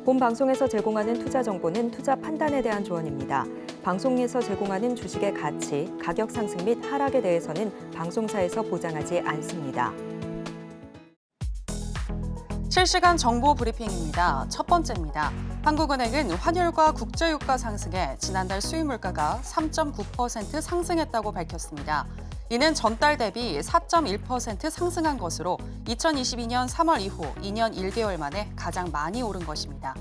본 방송에서 제공하는 투자 정보는 투자 판단에 대한 조언입니다. 방송에서 제공하는 주식의 가치, 가격 상승 및 하락에 대해서는 방송사에서 보장하지 않습니다. 실시간 정보 브리핑입니다. 첫 번째입니다. 한국은행은 환율과 국제유가 상승에 지난달 수입 물가가 3.9% 상승했다고 밝혔습니다. 이는 전달 대비 4.1% 상승한 것으로 2022년 3월 이후 2년 1개월 만에 가장 많이 오른 것입니다.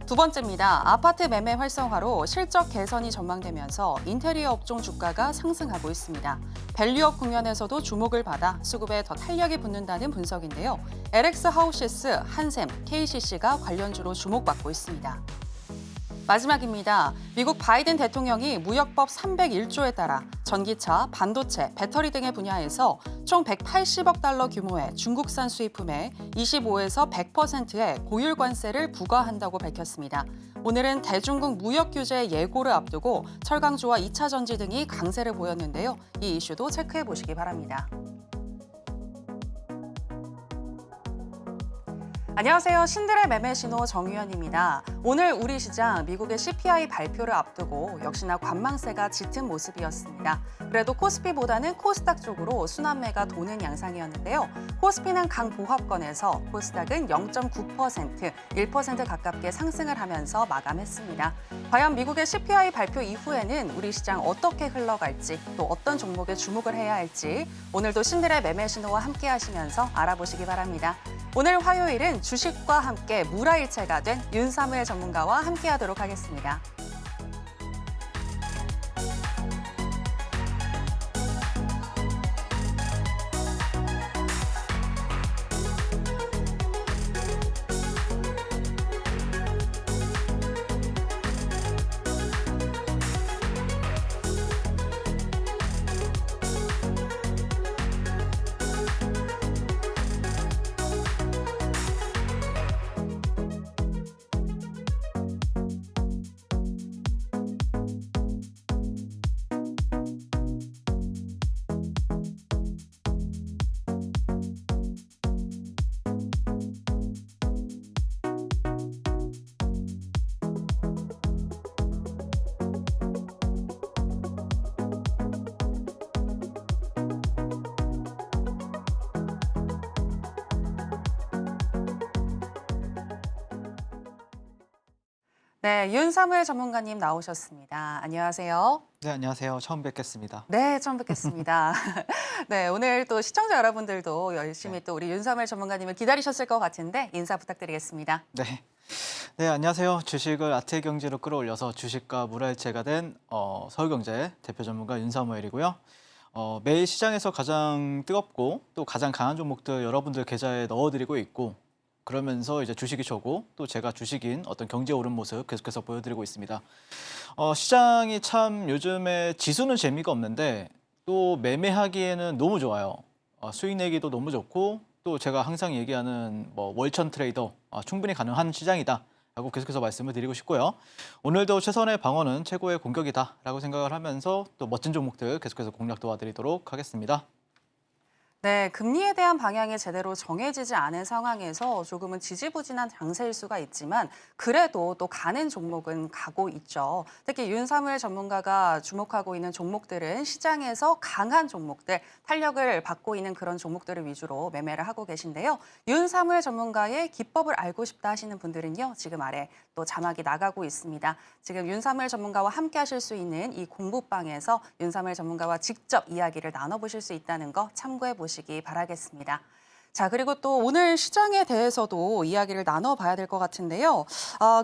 두 번째입니다. 아파트 매매 활성화로 실적 개선이 전망되면서 인테리어 업종 주가가 상승하고 있습니다. 밸류업 국면에서도 주목을 받아 수급에 더 탄력이 붙는다는 분석인데요. LX 하우시스, 한샘, KCC가 관련주로 주목받고 있습니다. 마지막입니다. 미국 바이든 대통령이 무역법 301조에 따라 전기차, 반도체, 배터리 등의 분야에서 총 180억 달러 규모의 중국산 수입품에 25에서 100%의 고율 관세를 부과한다고 밝혔습니다. 오늘은 대중국 무역 규제 예고를 앞두고 철강주와 2차 전지 등이 강세를 보였는데요. 이 이슈도 체크해 보시기 바랍니다. 안녕하세요. 신들의 매매 신호 정유현입니다. 오늘 우리 시장 미국의 CPI 발표를 앞두고 역시나 관망세가 짙은 모습이었습니다. 그래도 코스피보다는 코스닥 쪽으로 순환매가 도는 양상이었는데요. 코스피는 강보합권에서 코스닥은 0.9%, 1% 가깝게 상승을 하면서 마감했습니다. 과연 미국의 CPI 발표 이후에는 우리 시장 어떻게 흘러갈지 또 어떤 종목에 주목을 해야 할지 오늘도 신들의 매매 신호와 함께 하시면서 알아보시기 바랍니다. 오늘 화요일은 주식과 함께 무라일체가 된 윤사무엘 전문가와 함께하도록 하겠습니다. 네, 윤사무엘 전문가님 나오셨습니다. 안녕하세요. 네, 안녕하세요. 처음 뵙겠습니다. 네, 처음 뵙겠습니다. 네, 오늘 또 시청자 여러분들도 열심히 또 우리 윤사무엘 전문가님을 기다리셨을 것 같은데 인사 부탁드리겠습니다. 네, 안녕하세요. 주식을 아트의 경지로 끌어올려서 주식과 무라일체가 된 서울경제 대표 전문가 윤사무엘이고요. 매일 시장에서 가장 뜨겁고 또 가장 강한 종목들 여러분들 계좌에 넣어드리고 있고 그러면서 이제 주식이 저고 또 제가 주식인 어떤 경제 오른 모습 계속해서 보여드리고 있습니다. 시장이 참 요즘에 지수는 재미가 없는데 또 매매하기에는 너무 좋아요. 수익 내기도 너무 좋고 또 제가 항상 얘기하는 월천 트레이더 충분히 가능한 시장이다 라고 계속해서 말씀을 드리고 싶고요. 오늘도 최선의 방어는 최고의 공격이다 라고 생각을 하면서 또 멋진 종목들 계속해서 공략 도와드리도록 하겠습니다. 네, 금리에 대한 방향이 제대로 정해지지 않은 상황에서 조금은 지지부진한 장세일 수가 있지만 그래도 또 가는 종목은 가고 있죠. 특히 윤사무엘 전문가가 주목하고 있는 종목들은 시장에서 강한 종목들, 탄력을 받고 있는 그런 종목들을 위주로 매매를 하고 계신데요. 윤사무엘 전문가의 기법을 알고 싶다 하시는 분들은요. 지금 아래 또 자막이 나가고 있습니다. 지금 윤사무엘 전문가와 함께 하실 수 있는 이 공부방에서 윤사무엘 전문가와 직접 이야기를 나눠보실 수 있다는 거 참고해 보시기 바라겠습니다. 자, 그리고 또 오늘 시장에 대해서도 이야기를 나눠봐야 될 것 같은데요.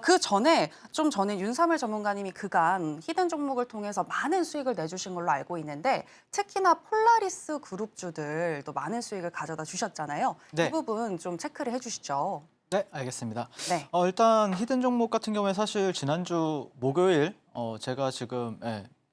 그 전에 좀 전에 윤사무엘 전문가님이 그간 히든 종목을 통해서 많은 수익을 내주신 걸로 알고 있는데 특히나 폴라리스 그룹주들 또 많은 수익을 가져다 주셨잖아요. 네. 이 부분 좀 체크를 해주시죠. 네, 알겠습니다. 네. 일단 히든 종목 같은 경우에 사실 지난주 목요일 제가 지금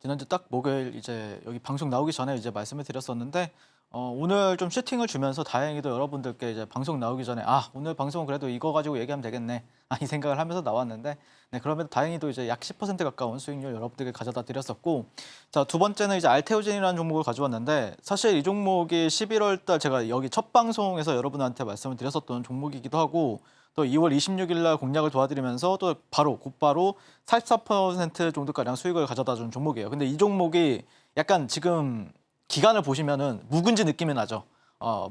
지난주 딱 목요일 이제 여기 방송 나오기 전에 이제 말씀을 드렸었는데 오늘 좀 슈팅을 주면서 다행히도 여러분들께 이제 방송 나오기 전에 오늘 방송은 그래도 이거 가지고 얘기하면 되겠네. 이 생각을 하면서 나왔는데 네, 그러면 다행히도 이제 약 10% 가까운 수익률 여러분들께 가져다 드렸었고 자, 두 번째는 이제 알테오젠이라는 종목을 가져왔는데 사실 이 종목이 11월 달 제가 여기 첫 방송에서 여러분한테 말씀을 드렸었던 종목이기도 하고 또 2월 26일 날 공략을 도와드리면서 또 곧바로 44% 정도가량 수익을 가져다 준 종목이에요. 근데 이 종목이 약간 지금 기간을 보시면은 묵은지 느낌이 나죠.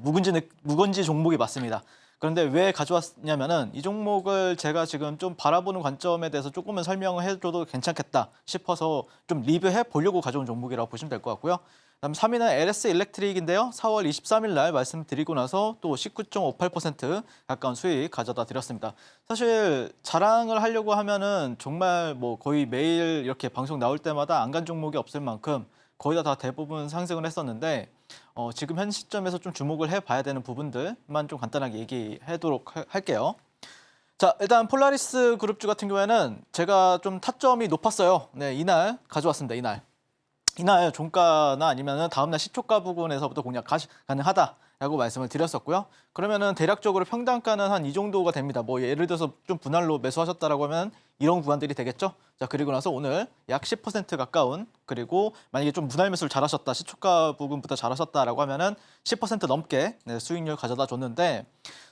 묵은지 종목이 맞습니다. 그런데 왜 가져왔냐면은 이 종목을 제가 지금 좀 바라보는 관점에 대해서 조금은 설명을 해줘도 괜찮겠다 싶어서 좀 리뷰해 보려고 가져온 종목이라고 보시면 될 것 같고요. 그다음 3위는 LS 일렉트릭인데요. 4월 23일 날 말씀드리고 나서 또 19.58% 가까운 수익 가져다 드렸습니다. 사실 자랑을 하려고 하면은 정말 뭐 거의 매일 이렇게 방송 나올 때마다 안 간 종목이 없을 만큼 거의 다 대부분 상승을 했었는데 지금 현 시점에서 좀 주목을 해봐야 되는 부분들만 좀 간단하게 얘기하도록 할게요. 자, 일단 폴라리스 그룹주 같은 경우에는 제가 좀 타점이 높았어요. 네, 이날 가져왔습니다. 이날 종가나 아니면은 다음날 시초가 부근에서부터 공략 가능하다라고 말씀을 드렸었고요. 그러면은 대략적으로 평단가는 한 이 정도가 됩니다. 뭐 예를 들어서 좀 분할로 매수하셨다라고 하면 이런 구간들이 되겠죠. 자, 그리고 나서 오늘 약 10% 가까운 그리고 만약에 좀 분할 매수를 잘하셨다, 시초가 부근부터 잘하셨다라고 하면은 10% 넘게 네, 수익률 가져다 줬는데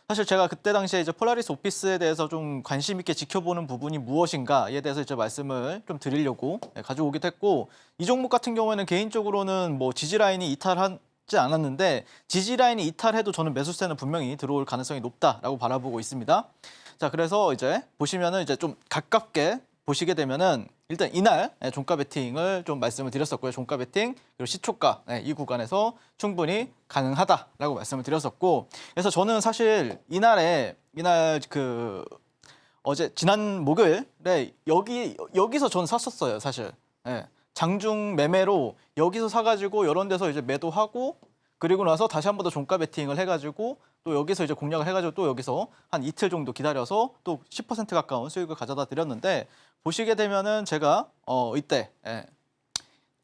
사실 제가 그때 당시에 이제 폴라리스 오피스에 대해서 좀 관심 있게 지켜보는 부분이 무엇인가에 대해서 이제 말씀을 좀 드리려고 가져오기도 했고 이 종목 같은 경우에는 개인적으로는 뭐 지지 라인이 이탈하지 않았는데 지지 라인이 이탈해도 저는 매수세는 분명히 들어올 가능성이 높다라고 바라보고 있습니다. 자, 그래서 이제 보시면은 이제 좀 가깝게 보시게 되면은 일단 이날 종가 베팅을 좀 말씀을 드렸었고요. 종가 베팅 그리고 시초가 이 구간에서 충분히 가능하다라고 말씀을 드렸었고 그래서 저는 사실 이날 어제 지난 목요일에 여기서 저는 샀었어요. 사실 장중 매매로 여기서 사가지고 이런 데서 이제 매도하고 그리고 나서 다시 한 번 더 종가 베팅을 해가지고 또 여기서 이제 공략을 해가지고 또 여기서 한 이틀 정도 기다려서 또 10% 가까운 수익을 가져다 드렸는데 보시게 되면은 제가 이때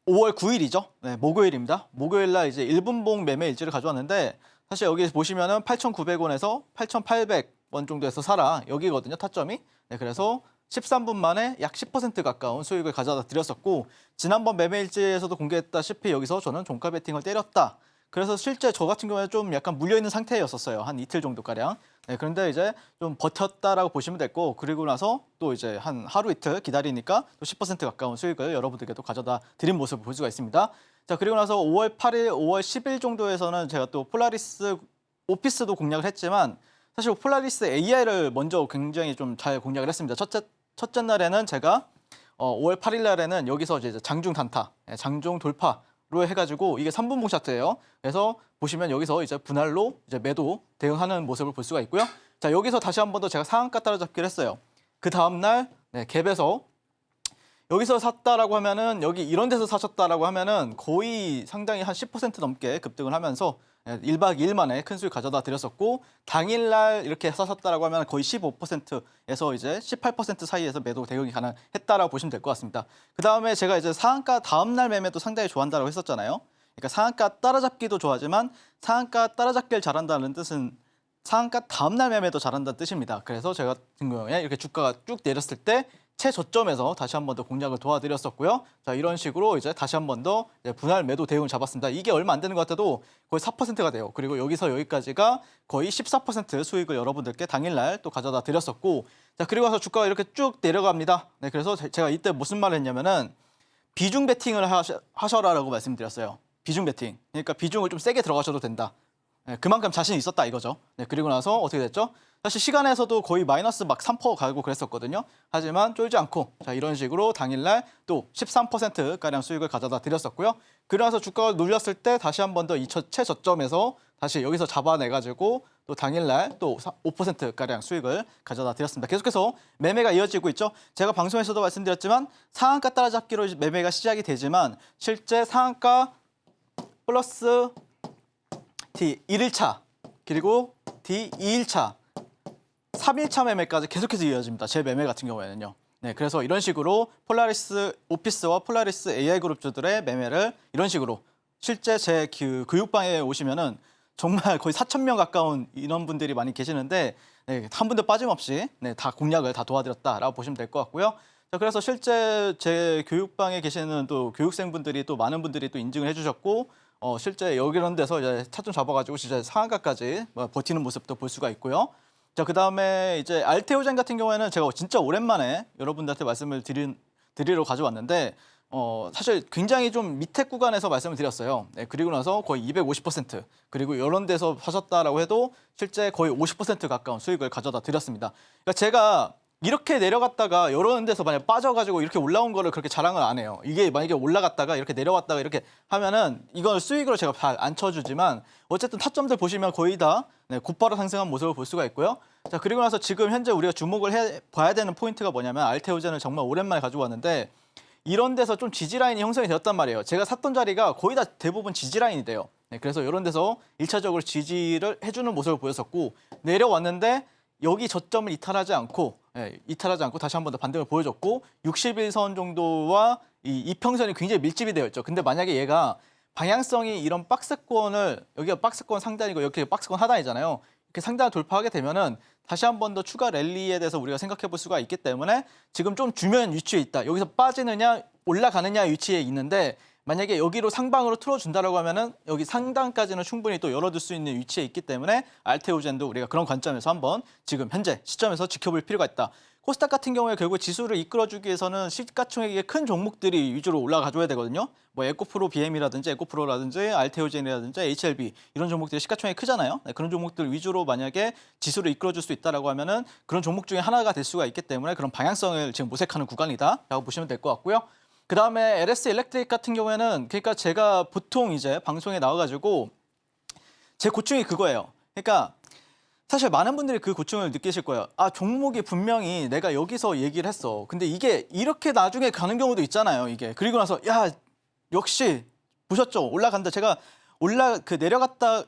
5월 9일이죠. 네, 목요일입니다. 목요일 날 이제 1분봉 매매 일지를 가져왔는데 사실 여기 보시면은 8,900원에서 8,800원 정도에서 사라 여기거든요. 타점이. 네, 그래서 13분 만에 약 10% 가까운 수익을 가져다 드렸었고 지난번 매매 일지에서도 공개했다시피 여기서 저는 종가 베팅을 때렸다. 그래서 실제 저 같은 경우에 좀 약간 물려있는 상태였었어요. 한 이틀 정도가량. 네, 그런데 이제 좀 버텼다라고 보시면 됐고 그리고 나서 또 이제 한 하루 이틀 기다리니까 또 10% 가까운 수익을 여러분들께도 가져다 드린 모습을 볼 수가 있습니다. 자, 그리고 나서 5월 8일, 5월 10일 정도에서는 제가 또 폴라리스 오피스도 공략을 했지만 사실 폴라리스 AI를 먼저 굉장히 좀 잘 공략을 했습니다. 첫째 날에는 제가 5월 8일 날에는 여기서 이제 장중 단타, 장중 돌파 로 해가지고 이게 3분봉 차트예요. 그래서 보시면 여기서 이제 분할로 이제 매도 대응하는 모습을 볼 수가 있고요. 자, 여기서 다시 한 번 더 제가 상한가 따라잡기를 했어요. 그 다음 날 갭에서 여기서 샀다라고 하면은 여기 이런 데서 사셨다라고 하면은 거의 상당히 한 10% 넘게 급등을 하면서 1박 2일 만에 큰 수익 가져다 드렸었고 당일날 이렇게 사셨다라고 하면 거의 15%에서 이제 18% 사이에서 매도 대응이 가능했다라고 보시면 될 것 같습니다. 그 다음에 제가 이제 상한가 다음날 매매도 상당히 좋아한다고 했었잖아요. 그러니까 상한가 따라잡기도 좋아하지만 상한가 따라잡기를 잘한다는 뜻은 상한가 다음날 매매도 잘한다는 뜻입니다. 그래서 제가 같은 경우에 이렇게 주가가 쭉 내렸을 때 최저점에서 다시 한 번 더 공략을 도와드렸었고요. 자, 이런 식으로 이제 다시 한 번 더 분할 매도 대응을 잡았습니다. 이게 얼마 안 되는 것 같아도 거의 4%가 돼요. 그리고 여기서 여기까지가 거의 14% 수익을 여러분들께 당일날 또 가져다 드렸었고, 자, 그리고 와서 주가가 이렇게 쭉 내려갑니다. 네, 그래서 제가 이때 무슨 말을 했냐면은 비중 베팅을 하셔라라고 말씀드렸어요. 비중 베팅. 그러니까 비중을 좀 세게 들어가셔도 된다. 네, 그만큼 자신 있었다 이거죠. 네, 그리고 나서 어떻게 됐죠? 사실 시간에서도 거의 마이너스 막 3% 가고 그랬었거든요. 하지만 쫄지 않고 자, 이런 식으로 당일날 또 13%가량 수익을 가져다 드렸었고요. 그러면서 주가가 눌렸을 때 다시 한 번 더 이 최저점에서 다시 여기서 잡아내가지고 또 당일날 또 5%가량 수익을 가져다 드렸습니다. 계속해서 매매가 이어지고 있죠. 제가 방송에서도 말씀드렸지만 상한가 따라잡기로 매매가 시작이 되지만 실제 상한가 플러스 D 1일차 그리고 D 2일차 3일차 매매까지 계속해서 이어집니다. 제 매매 같은 경우에는요. 네, 그래서 이런 식으로 폴라리스 오피스와 폴라리스 AI 그룹주들의 매매를 이런 식으로 실제 제 교육방에 오시면은 정말 거의 4,000명 가까운 인원분들이 많이 계시는데 네, 한 분도 빠짐없이 네, 다 공략을 다 도와드렸다라고 보시면 될 것 같고요. 자, 그래서 실제 제 교육방에 계시는 또 교육생분들이 또 많은 분들이 또 인증을 해주셨고 실제 여기 이런 데서 이제 차좀 잡아가지고 진짜 상한가까지 버티는 모습도 볼 수가 있고요. 자, 그다음에 이제 알테오젠 같은 경우에는 제가 진짜 오랜만에 여러분들한테 말씀을 드리러 가져왔는데 사실 굉장히 좀 밑에 구간에서 말씀을 드렸어요. 네, 그리고 나서 거의 250% 그리고 이런 데서 사셨다라고 해도 실제 거의 50% 가까운 수익을 가져다 드렸습니다. 그러니까 제가 이렇게 내려갔다가 이런 데서 만약 빠져가지고 이렇게 올라온 거를 그렇게 자랑을 안 해요. 이게 만약에 올라갔다가 이렇게 내려왔다가 이렇게 하면은 이걸 수익으로 제가 잘 안 쳐주지만 어쨌든 타점들 보시면 거의 다 네, 곧바로 상승한 모습을 볼 수가 있고요. 자, 그리고 나서 지금 현재 우리가 주목을 해봐야 되는 포인트가 뭐냐면 알테오젠을 정말 오랜만에 가지고 왔는데 이런 데서 좀 지지라인이 형성이 되었단 말이에요. 제가 샀던 자리가 거의 다 대부분 지지라인이 돼요. 네, 그래서 이런 데서 1차적으로 지지를 해주는 모습을 보였었고 내려왔는데 여기 저점을 이탈하지 않고 다시 한 번 더 반등을 보여줬고 61선 정도와 이 이평선이 굉장히 밀집이 되어 있죠. 근데 만약에 얘가 방향성이 이런 박스권을 여기가 박스권 상단이고 이렇게 박스권 하단이잖아요. 이렇게 상단을 돌파하게 되면은 다시 한 번 더 추가 랠리에 대해서 우리가 생각해 볼 수가 있기 때문에 지금 좀 주면 위치에 있다. 여기서 빠지느냐 올라가느냐 위치에 있는데 만약에 여기로 상방으로 틀어준다라고 하면은 여기 상단까지는 충분히 또 열어둘 수 있는 위치에 있기 때문에 알테오젠도 우리가 그런 관점에서 한번 지금 현재 시점에서 지켜볼 필요가 있다. 코스닥 같은 경우에 결국 지수를 이끌어주기 위해서는 시가총액이 큰 종목들이 위주로 올라가줘야 되거든요. 뭐 에코프로 BM이라든지 에코프로라든지 알테오젠이라든지 HLB 이런 종목들이 시가총액이 크잖아요. 네, 그런 종목들 위주로 만약에 지수를 이끌어줄 수 있다라고 하면은 그런 종목 중에 하나가 될 수가 있기 때문에 그런 방향성을 지금 모색하는 구간이다라고 보시면 될 것 같고요. 그 다음에 LS 일렉트릭 같은 경우에는 그러니까 제가 보통 이제 방송에 나와가지고 제 고충이 그거예요. 그러니까 사실 많은 분들이 그 고충을 느끼실 거예요. 아, 종목이 분명히 내가 여기서 얘기를 했어. 근데 이게 이렇게 나중에 가는 경우도 있잖아요. 이게 그리고 나서 야 역시 보셨죠? 올라간다. 제가 내려갔다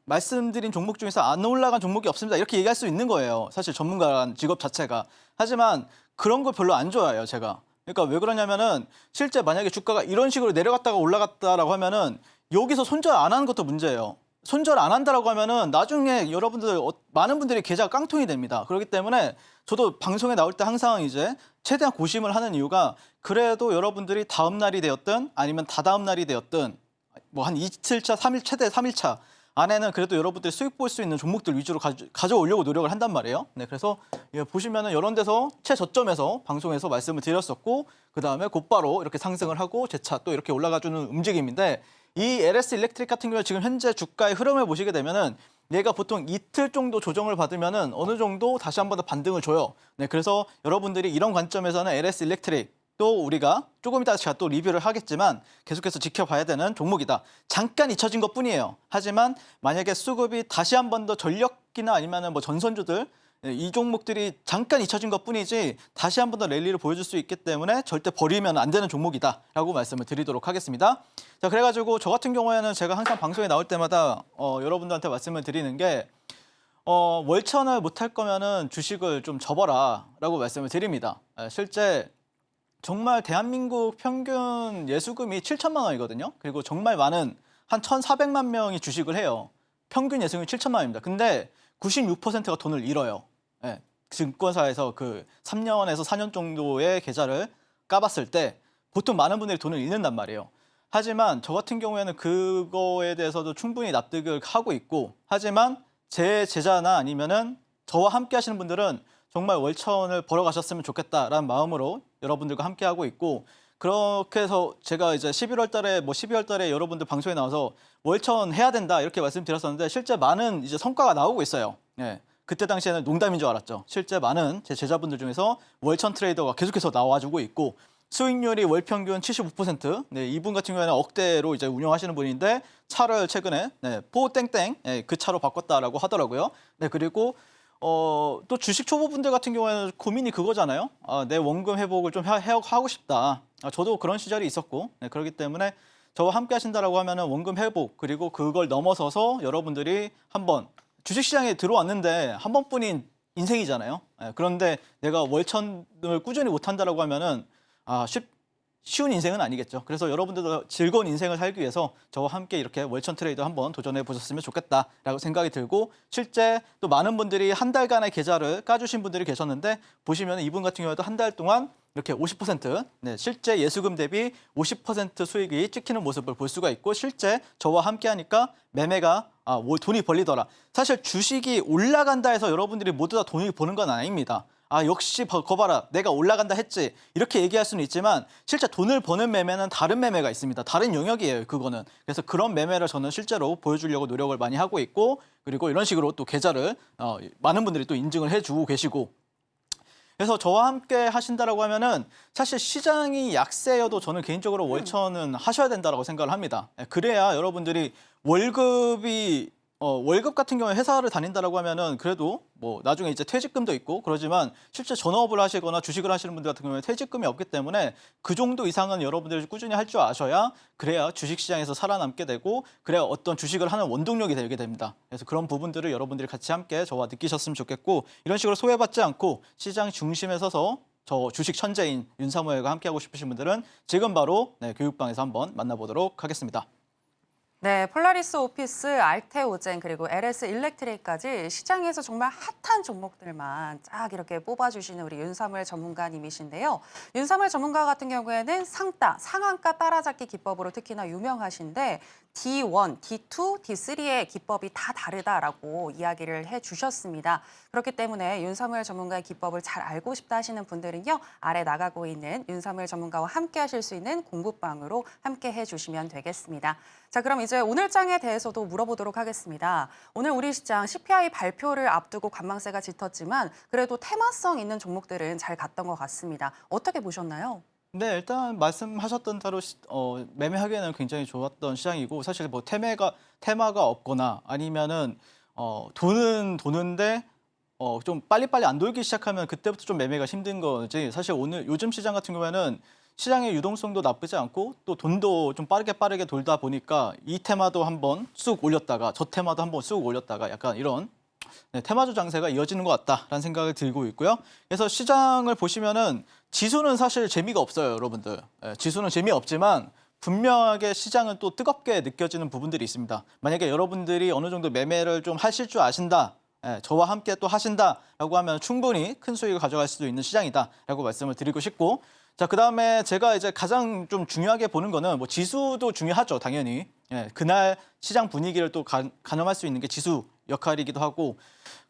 말씀드린 종목 중에서 안 올라간 종목이 없습니다. 이렇게 얘기할 수 있는 거예요. 사실 전문가란 직업 자체가. 하지만 그런 거 별로 안 좋아해요. 제가. 그러니까 왜 그러냐면은 실제 만약에 주가가 이런 식으로 내려갔다가 올라갔다라고 하면은 여기서 손절 안 하는 것도 문제예요. 손절 안 한다라고 하면은 나중에 여러분들 많은 분들이 계좌가 깡통이 됩니다. 그렇기 때문에 저도 방송에 나올 때 항상 이제 최대한 고심을 하는 이유가 그래도 여러분들이 다음 날이 되었든 아니면 다다음 날이 되었든 뭐 한 이틀차, 3일 최대 3일차 안에는 그래도 여러분들이 수익 볼 수 있는 종목들 위주로 가져오려고 노력을 한단 말이에요. 네, 그래서 보시면은 이런 데서 최저점에서 방송에서 말씀을 드렸었고 그 다음에 곧바로 이렇게 상승을 하고 재차 또 이렇게 올라가주는 움직임인데 이 LS 일렉트릭 같은 경우에 지금 현재 주가의 흐름을 보시게 되면은 얘가 보통 이틀 정도 조정을 받으면은 어느 정도 다시 한 번 더 반등을 줘요. 네, 그래서 여러분들이 이런 관점에서는 LS 일렉트릭 또 우리가 조금 이따 제가 또 리뷰를 하겠지만 계속해서 지켜봐야 되는 종목이다. 잠깐 잊혀진 것뿐이에요. 하지만 만약에 수급이 다시 한 번 더 전력기나 아니면은 뭐 전선주들 이 종목들이 잠깐 잊혀진 것뿐이지 다시 한 번 더 랠리를 보여줄 수 있기 때문에 절대 버리면 안 되는 종목이다라고 말씀을 드리도록 하겠습니다. 자, 그래가지고 저 같은 경우에는 제가 항상 방송에 나올 때마다 여러분들한테 말씀을 드리는 게 월천을 못할 거면은 주식을 좀 접어라라고 말씀을 드립니다. 실제 정말 대한민국 평균 예수금이 7천만 원이거든요. 그리고 정말 많은 한 1,400만 명이 주식을 해요. 평균 예수금이 7천만 원입니다. 근데 96%가 돈을 잃어요. 네, 증권사에서 그 3년에서 4년 정도의 계좌를 까봤을 때 보통 많은 분들이 돈을 잃는단 말이에요. 하지만 저 같은 경우에는 그거에 대해서도 충분히 납득을 하고 있고 하지만 제 제자나 아니면은 저와 함께 하시는 분들은 정말 월천을 벌어가셨으면 좋겠다라는 마음으로 여러분들과 함께 하고 있고 그렇게 해서 제가 이제 11월 달에 12월 달에 여러분들 방송에 나와서 월천 해야 된다 이렇게 말씀드렸었는데 실제 많은 이제 성과가 나오고 있어요. 네. 그때 당시에는 농담인 줄 알았죠. 실제 많은 제 제자분들 중에서 월천 트레이더가 계속해서 나와주고 있고 수익률이 월 평균 75%. 네, 이분 같은 경우에는 억대로 이제 운영하시는 분인데 차를 최근에 포땡땡 그 차로 바꿨다라고 하더라고요. 네, 그리고 또 주식 초보분들 같은 경우에는 고민이 그거잖아요. 내 원금 회복을 좀 하고 싶다. 저도 그런 시절이 있었고 네, 그렇기 때문에 저와 함께 하신다라고 하면은 원금 회복 그리고 그걸 넘어서서 여러분들이 한번 주식시장에 들어왔는데 한 번뿐인 인생이잖아요. 네, 그런데 내가 월천을 꾸준히 못한다라고 하면은 쉬운 인생은 아니겠죠. 그래서 여러분들도 즐거운 인생을 살기 위해서 저와 함께 이렇게 월천 트레이더 한번 도전해 보셨으면 좋겠다라고 생각이 들고, 실제 또 많은 분들이 한 달간의 계좌를 까주신 분들이 계셨는데, 보시면 이분 같은 경우에도 한 달 동안 이렇게 50%, 실제 예수금 대비 50% 수익이 찍히는 모습을 볼 수가 있고, 실제 저와 함께 하니까 매매가 돈이 벌리더라. 사실 주식이 올라간다 해서 여러분들이 모두 다 돈이 버는 건 아닙니다. 역시 거봐라, 내가 올라간다 했지, 이렇게 얘기할 수는 있지만 실제 돈을 버는 매매는 다른 매매가 있습니다. 다른 영역이에요, 그거는. 그래서 그런 매매를 저는 실제로 보여주려고 노력을 많이 하고 있고, 그리고 이런 식으로 또 계좌를 많은 분들이 또 인증을 해주고 계시고, 그래서 저와 함께 하신다라고 하면은 사실 시장이 약세여도 저는 개인적으로 월천은 하셔야 된다라고 생각을 합니다. 그래야 여러분들이 월급 같은 경우에 회사를 다닌다라고 하면은 그래도 뭐 나중에 이제 퇴직금도 있고 그러지만, 실제 전업을 하시거나 주식을 하시는 분들 같은 경우에 퇴직금이 없기 때문에 그 정도 이상은 여러분들이 꾸준히 할 줄 아셔야, 그래야 주식시장에서 살아남게 되고, 그래야 어떤 주식을 하는 원동력이 되게 됩니다. 그래서 그런 부분들을 여러분들이 같이 함께 저와 느끼셨으면 좋겠고, 이런 식으로 소외받지 않고 시장 중심에 서서 저 주식 천재인 윤사모엘과 함께하고 싶으신 분들은 지금 바로 교육방에서 한번 만나보도록 하겠습니다. 네, 폴라리스 오피스, 알테오젠, 그리고 LS 일렉트릭까지 시장에서 정말 핫한 종목들만 쫙 이렇게 뽑아주시는 우리 윤사무엘 전문가님이신데요. 윤사무엘 전문가 같은 경우에는 상한가 따라잡기 기법으로 특히나 유명하신데, D1, D2, D3의 기법이 다 다르다라고 이야기를 해주셨습니다. 그렇기 때문에 윤사무엘 전문가의 기법을 잘 알고 싶다 하시는 분들은요, 아래 나가고 있는 윤사무엘 전문가와 함께 하실 수 있는 공부방으로 함께 해주시면 되겠습니다. 자, 그럼 이제 오늘장에 대해서도 물어보도록 하겠습니다. 오늘 우리 시장 CPI 발표를 앞두고 관망세가 짙었지만 그래도 테마성 있는 종목들은 잘 갔던 것 같습니다. 어떻게 보셨나요? 네, 일단 말씀하셨던 대로 매매하기에는 굉장히 좋았던 시장이고, 사실 뭐 테마가 없거나 아니면은 돈은 도는데 좀 빨리빨리 안 돌기 시작하면 그때부터 좀 매매가 힘든 거지. 사실 요즘 시장 같은 경우에는 시장의 유동성도 나쁘지 않고 또 돈도 좀 빠르게 돌다 보니까 이 테마도 한번 쑥 올렸다가 저 테마도 한번 쑥 올렸다가 약간 이런 테마주 장세가 이어지는 것 같다라는 생각을 들고 있고요. 그래서 시장을 보시면은 지수는 사실 재미가 없어요, 여러분들. 지수는 재미없지만 분명하게 시장은 또 뜨겁게 느껴지는 부분들이 있습니다. 만약에 여러분들이 어느 정도 매매를 좀 하실 줄 아신다, 저와 함께 또 하신다라고 하면 충분히 큰 수익을 가져갈 수도 있는 시장이다라고 말씀을 드리고 싶고, 자, 그다음에 제가 이제 가장 좀 중요하게 보는 거는 뭐 지수도 중요하죠, 당연히. 그날 시장 분위기를 또 가늠할 수 있는 게 지수 역할이기도 하고,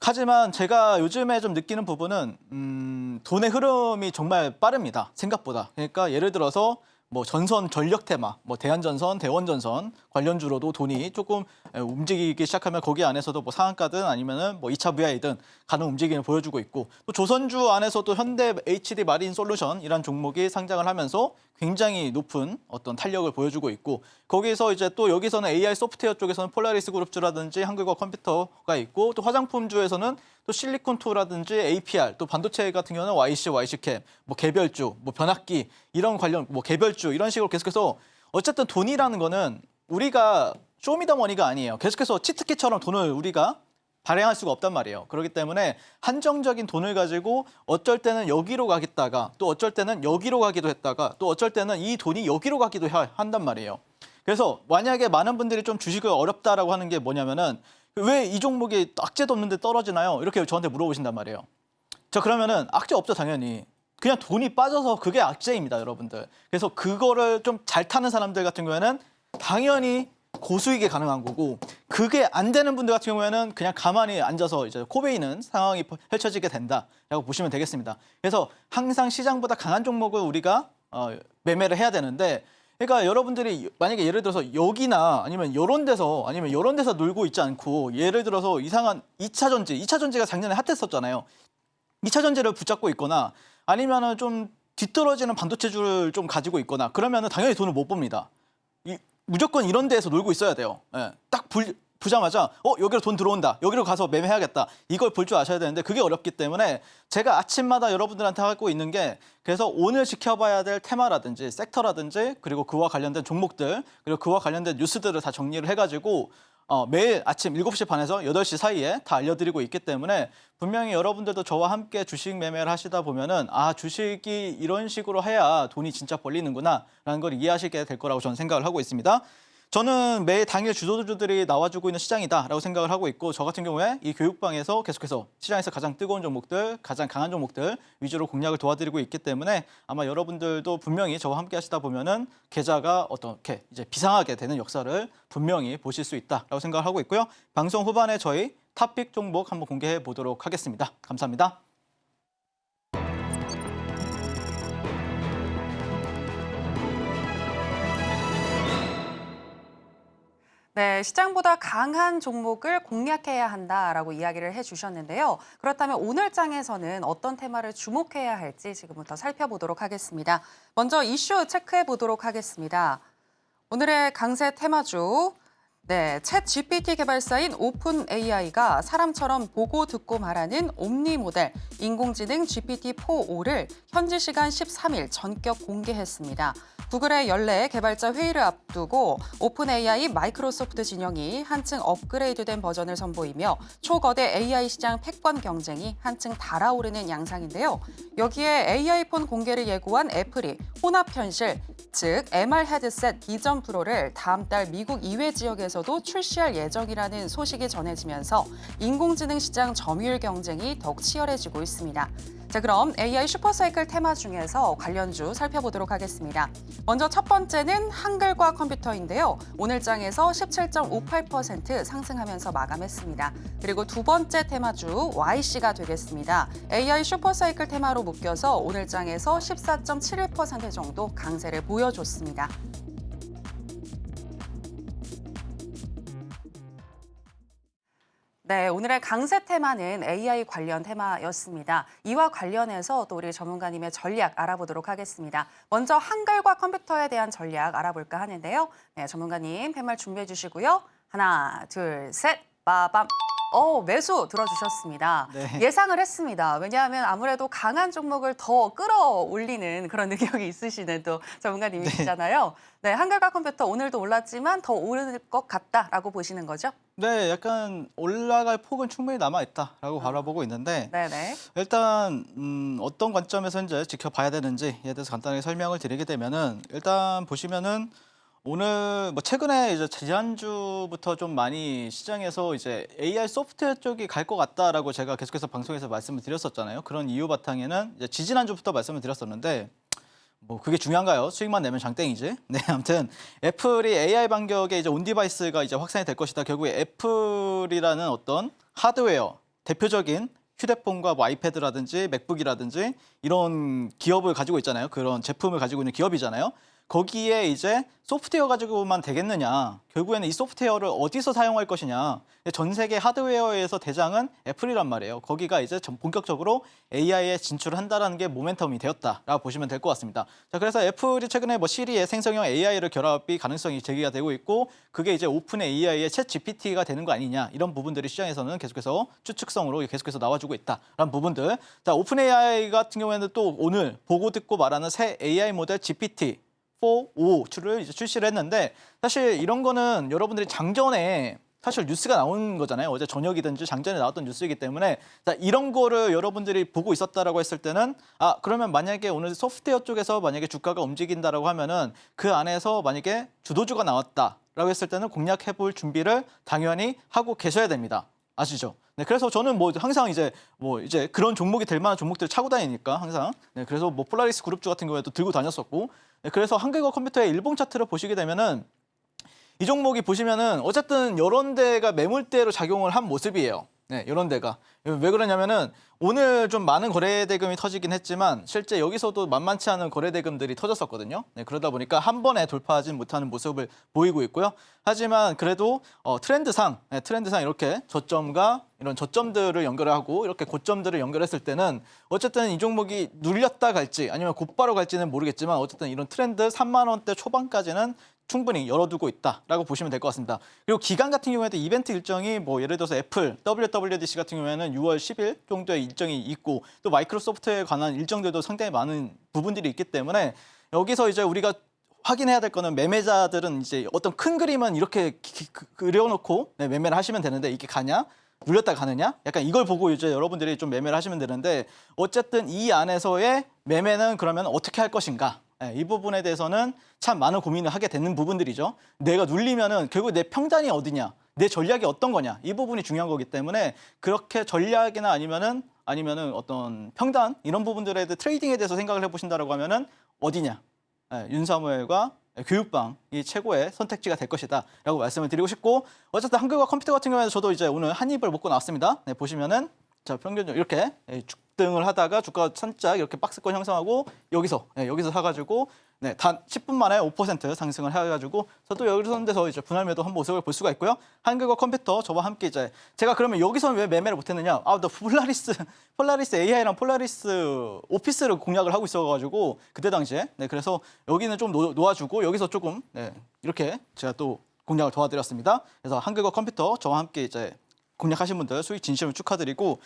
하지만 제가 요즘에 좀 느끼는 부분은 돈의 흐름이 정말 빠릅니다, 생각보다. 그러니까 예를 들어서 뭐 전선 전력 테마, 뭐 대한전선, 대원전선 관련주로도 돈이 조금 움직이기 시작하면 거기 안에서도 뭐 상한가든 아니면은 뭐 2차 VI든 가는 움직임을 보여주고 있고, 또 조선주 안에서도 현대 HD 마린 솔루션 이란 종목이 상장을 하면서 굉장히 높은 어떤 탄력을 보여주고 있고, 거기서 이제 또 여기서는 AI 소프트웨어 쪽에서는 폴라리스 그룹주라든지 한글과 컴퓨터가 있고, 또 화장품주에서는 또 실리콘투라든지 APR, 또 반도체 같은 경우는 YC캡, 뭐 개별주, 뭐 변압기 이런 관련 뭐 개별주 이런 식으로 계속해서, 어쨌든 돈이라는 거는 우리가 쇼미더머니가 아니에요. 계속해서 치트키처럼 돈을 우리가 발행할 수가 없단 말이에요. 그렇기 때문에 한정적인 돈을 가지고 어쩔 때는 여기로 가겠다가, 또 어쩔 때는 여기로 가기도 했다가, 또 어쩔 때는 이 돈이 여기로 가기도 한단 말이에요. 그래서 만약에 많은 분들이 좀 주식을 어렵다라고 하는 게 뭐냐면은, 왜 이 종목이 악재도 없는데 떨어지나요? 이렇게 저한테 물어보신단 말이에요. 자, 그러면은 악재 없죠, 당연히. 그냥 돈이 빠져서 그게 악재입니다, 여러분들. 그래서 그거를 좀 잘 타는 사람들 같은 경우에는 당연히 고수익이 가능한 거고, 그게 안 되는 분들 같은 경우에는 그냥 가만히 앉아서 이제 코베이는 상황이 펼쳐지게 된다라고 보시면 되겠습니다. 그래서 항상 시장보다 강한 종목을 우리가 매매를 해야 되는데, 그러니까 여러분들이 만약에 예를 들어서 여기나 아니면 이런 데서 놀고 있지 않고, 예를 들어서 이상한 2차 전지가 작년에 핫했었잖아요. 2차 전지를 붙잡고 있거나 아니면은 좀 뒤떨어지는 반도체주를 좀 가지고 있거나, 그러면은 당연히 돈을 못 봅니다. 무조건 이런 데에서 놀고 있어야 돼요. 딱 보자마자 여기로 돈 들어온다, 여기로 가서 매매해야겠다, 이걸 볼 줄 아셔야 되는데 그게 어렵기 때문에 제가 아침마다 여러분들한테 하고 있는 게, 그래서 오늘 지켜봐야 될 테마라든지 섹터라든지, 그리고 그와 관련된 종목들, 그리고 그와 관련된 뉴스들을 다 정리를 해가지고 매일 아침 7시 반에서 8시 사이에 다 알려드리고 있기 때문에 분명히 여러분들도 저와 함께 주식 매매를 하시다 보면은 아, 주식이 이런 식으로 해야 돈이 진짜 벌리는구나 라는 걸 이해하시게 될 거라고 저는 생각을 하고 있습니다. 저는 매일 당일 주도주들이 나와주고 있는 시장이다라고 생각을 하고 있고 저 같은 경우에 이 교육방에서 계속해서 시장에서 가장 뜨거운 종목들, 가장 강한 종목들 위주로 공략을 도와드리고 있기 때문에 아마 여러분들도 분명히 저와 함께 하시다 보면은 계좌가 어떻게 이제 비상하게 되는 역사를 분명히 보실 수 있다라고 생각을 하고 있고요. 방송 후반에 저희 탑픽 종목 한번 공개해 보도록 하겠습니다. 감사합니다. 네, 시장보다 강한 종목을 공략해야 한다라고 이야기를 해주셨는데요. 그렇다면 오늘 장에서는 어떤 테마를 주목해야 할지 지금부터 살펴보도록 하겠습니다. 먼저 이슈 체크해 보도록 하겠습니다. 오늘의 강세 테마주. 네, 챗 GPT 개발사인 오픈 AI가 사람처럼 보고 듣고 말하는 옴니 모델 인공지능 GPT-4.5를 현지 시간 13일 전격 공개했습니다. 구글의 연례 개발자 회의를 앞두고 오픈 AI 마이크로소프트 진영이 한층 업그레이드된 버전을 선보이며 초거대 AI 시장 패권 경쟁이 한층 달아오르는 양상인데요. 여기에 AI폰 공개를 예고한 애플이 혼합 현실, 즉 MR 헤드셋 비전 프로를 다음 달 미국 이외 지역에서도 출시할 예정이라는 소식이 전해지면서 인공지능 시장 점유율 경쟁이 더욱 치열해지고 있습니다. 자, 그럼 AI 슈퍼사이클 테마 중에서 관련주 살펴보도록 하겠습니다. 먼저 첫 번째는 한글과 컴퓨터인데요. 오늘 장에서 17.58% 상승하면서 마감했습니다. 그리고 두 번째 테마주 YC가 되겠습니다. AI 슈퍼사이클 테마로 묶여서 오늘 장에서 14.71% 정도 강세를 보여줬습니다. 네, 오늘의 강세 테마는 AI 관련 테마였습니다. 이와 관련해서 또 우리 전문가님의 전략 알아보도록 하겠습니다. 먼저 한글과 컴퓨터에 대한 전략 알아볼까 하는데요. 네, 전문가님 팻말 준비해 주시고요. 하나, 둘, 셋, 빠밤. 매수 들어주셨습니다. 네. 예상을 했습니다. 왜냐하면 아무래도 강한 종목을 더 끌어올리는 그런 능력이 있으시는 또 전문가님이시잖아요. 네, 한글과 컴퓨터 오늘도 올랐지만 더 오를 것 같다라고 보시는 거죠? 네, 약간 올라갈 폭은 충분히 남아있다라고 바라보고 있는데 네네. 일단 어떤 관점에서 이제 지켜봐야 되는지에 대해서 간단하게 설명을 드리게 되면은 일단 보시면은 오늘 뭐 최근에 이제 지난주부터 좀 많이 시장에서 이제 AI 소프트웨어 쪽이 갈 것 같다라고 제가 계속해서 방송에서 말씀을 드렸었잖아요. 그런 이유 바탕에는 이제 지지난주부터 말씀을 드렸었는데 뭐 그게 중요한가요? 수익만 내면 장땡이지. 네, 아무튼 애플이 AI 반격에 이제 온 디바이스가 이제 확산이 될 것이다. 결국에 애플이라는 어떤 하드웨어 대표적인 휴대폰과 뭐 아이패드라든지 맥북이라든지 이런 기업을 가지고 있잖아요. 그런 제품을 가지고 있는 기업이잖아요. 거기에 이제 소프트웨어 가지고만 되겠느냐. 결국에는 이 소프트웨어를 어디서 사용할 것이냐. 전 세계 하드웨어에서 대장은 애플이란 말이에요. 거기가 이제 본격적으로 AI에 진출을 한다는 게 모멘텀이 되었다라고 보시면 될 것 같습니다. 자, 그래서 애플이 최근에 뭐 시리의 생성형 AI를 결합이 가능성이 제기가 되고 있고 그게 이제 오픈 AI의 챗 GPT가 되는 거 아니냐. 이런 부분들이 시장에서는 계속해서 추측성으로 계속해서 나와주고 있다라는 부분들. 자, 오픈 AI 같은 경우에는 또 오늘 보고 듣고 말하는 새 AI 모델 GPT 4.5를 이제 출시를 했는데 사실 이런 거는 여러분들이 장전에 사실 뉴스가 나온 거잖아요. 어제 저녁이든지 장전에 나왔던 뉴스이기 때문에 자, 이런 거를 여러분들이 보고 있었다라고 했을 때는 그러면 만약에 오늘 소프트웨어 쪽에서 만약에 주가가 움직인다라고 하면은 그 안에서 만약에 주도주가 나왔다라고 했을 때는 공략해 볼 준비를 당연히 하고 계셔야 됩니다. 아시죠? 네, 그래서 저는 뭐 항상 이제 그런 종목이 될 만한 종목들을 차고 다니니까 항상. 네, 그래서 뭐 폴라리스 그룹주 같은 경우에도 들고 다녔었고. 네, 그래서 한글과 컴퓨터의 일봉 차트를 보시게 되면은 이 종목이 보시면은 어쨌든 이런 데가 매물대로 작용을 한 모습이에요. 네, 이런 데가. 왜 그러냐면은 오늘 좀 많은 거래 대금이 터지긴 했지만 실제 여기서도 만만치 않은 거래 대금들이 터졌었거든요. 네, 그러다 보니까 한 번에 돌파하지 못하는 모습을 보이고 있고요. 하지만 그래도 트렌드상 이렇게 저점과 이런 저점들을 연결하고 이렇게 고점들을 연결했을 때는 어쨌든 이 종목이 눌렸다 갈지 아니면 곧바로 갈지는 모르겠지만 어쨌든 이런 트렌드 3만 원대 초반까지는 충분히 열어두고 있다라고 보시면 될 것 같습니다. 그리고 기간 같은 경우에도 이벤트 일정이 뭐 예를 들어서 애플 WWDC 같은 경우에는 6월 10일 정도의 일정이 있고 또 마이크로소프트에 관한 일정들도 상당히 많은 부분들이 있기 때문에 여기서 이제 우리가 확인해야 될 거는 매매자들은 이제 어떤 큰 그림은 이렇게 그려놓고 네, 매매를 하시면 되는데 이게 가냐? 눌렸다 가느냐? 약간 이걸 보고 이제 여러분들이 좀 매매를 하시면 되는데 어쨌든 이 안에서의 매매는 그러면 어떻게 할 것인가? 네, 이 부분에 대해서는 참 많은 고민을 하게 되는 부분들이죠. 내가 눌리면은 결국 내 평단이 어디냐? 내 전략이 어떤 거냐? 이 부분이 중요한 거기 때문에 그렇게 전략이나 아니면은 어떤 평단 이런 부분들에 대해 트레이딩에 대해서 생각을 해보신다라고 하면은 어디냐? 네, 윤사무엘과 교육방이 최고의 선택지가 될 것이다라고 말씀을 드리고 싶고 어쨌든 한글과 컴퓨터 같은 경우에는 저도 이제 오늘 한 입을 먹고 나왔습니다. 네, 보시면은 자 평균 이렇게 죽등을 하다가 주가가 살짝 이렇게 박스권 형성하고 여기서 사가지고 네, 단 10분 만에 5% 상승을 해가지고 저도 여기서 데서 이제 분할 매도 한 모습을 볼 수가 있고요. 한글과 컴퓨터 저와 함께 이제 제가 그러면 여기서 왜 매매를 못했느냐? 나 폴라리스 AI랑 폴라리스 오피스를 공략을 하고 있어가지고 그때 당시에 네, 그래서 여기는 좀 놓아주고 여기서 조금 네, 이렇게 제가 또 공략을 도와드렸습니다. 그래서 한글과 컴퓨터 저와 함께 이제 공략하신 분들 수익 진심을 축하드리고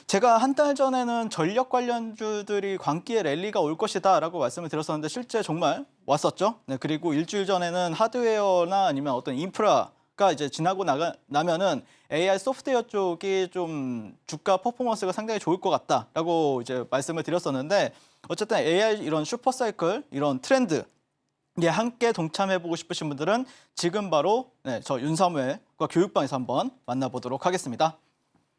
제가 한 달 전에는 전력 관련주들이 광기에 랠리가 올 것이다라고 말씀을 드렸었는데 실제 정말 왔었죠. 네, 그리고 일주일 전에는 하드웨어나 아니면 어떤 인프라가 이제 지나고 나면은 AI 소프트웨어 쪽이 좀 주가 퍼포먼스가 상당히 좋을 것 같다라고 이제 말씀을 드렸었는데 어쨌든 AI 이런 슈퍼사이클 이런 트렌드 예, 함께 동참해보고 싶으신 분들은 지금 바로 네, 저 윤사무엘과 교육방에서 한번 만나보도록 하겠습니다.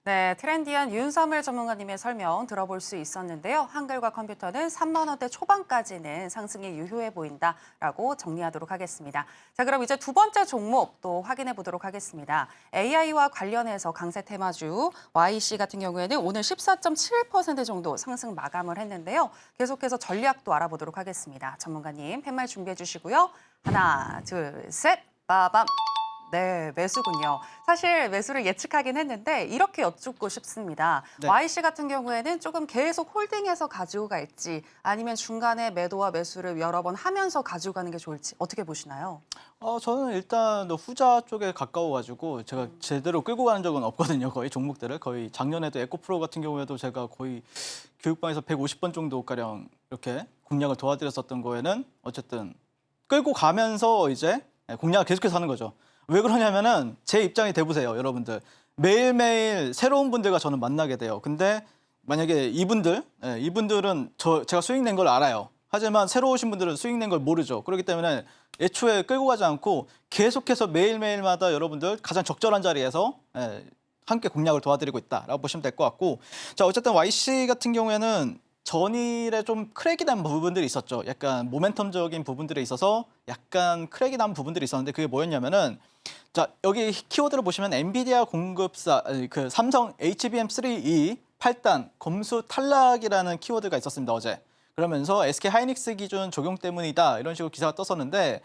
네, 트렌디한 윤사무엘 전문가님의 설명 들어볼 수 있었는데요. 한글과 컴퓨터는 3만 원대 초반까지는 상승이 유효해 보인다라고 정리하도록 하겠습니다. 자, 그럼 이제 두 번째 종목 또 확인해 보도록 하겠습니다. AI와 관련해서 강세 테마주 YC 같은 경우에는 오늘 14.7% 정도 상승 마감을 했는데요. 계속해서 전략도 알아보도록 하겠습니다. 전문가님 팻말 준비해 주시고요. 하나, 둘, 셋, 빠밤. 네, 매수군요. 사실 매수를 예측하긴 했는데 이렇게 여쭙고 싶습니다. 네. YC 같은 경우에는 조금 계속 홀딩해서 가지고 갈지 아니면 중간에 매도와 매수를 여러 번 하면서 가지고 가는 게 좋을지 어떻게 보시나요? 저는 일단 후자 쪽에 가까워가지고 제가 제대로 끌고 가는 적은 없거든요. 거의 종목들을. 거의 작년에도 에코프로 같은 경우에도 제가 거의 교육방에서 150번 정도가량 이렇게 공략을 도와드렸었던 거에는 어쨌든 끌고 가면서 이제 공략을 계속해서 하는 거죠. 왜 그러냐면은 제 입장이 돼보세요, 여러분들. 매일매일 새로운 분들과 저는 만나게 돼요. 근데 만약에 이분들은 제가 수익 낸 걸 알아요. 하지만 새로 오신 분들은 수익 낸 걸 모르죠. 그렇기 때문에 애초에 끌고 가지 않고 계속해서 매일매일마다 여러분들 가장 적절한 자리에서 함께 공략을 도와드리고 있다라고 보시면 될 것 같고 자 어쨌든 YC 같은 경우에는 전일에 좀 크랙이 난 부분들이 있었죠. 약간 모멘텀적인 부분들에 있어서 약간 크랙이 난 부분들이 있었는데 그게 뭐였냐면은 자 여기 키워드를 보시면 엔비디아 공급사 그 삼성 HBM3E 8단 검수 탈락이라는 키워드가 있었습니다 어제. 그러면서 SK 하이닉스 기준 적용 때문이다 이런 식으로 기사가 떴었는데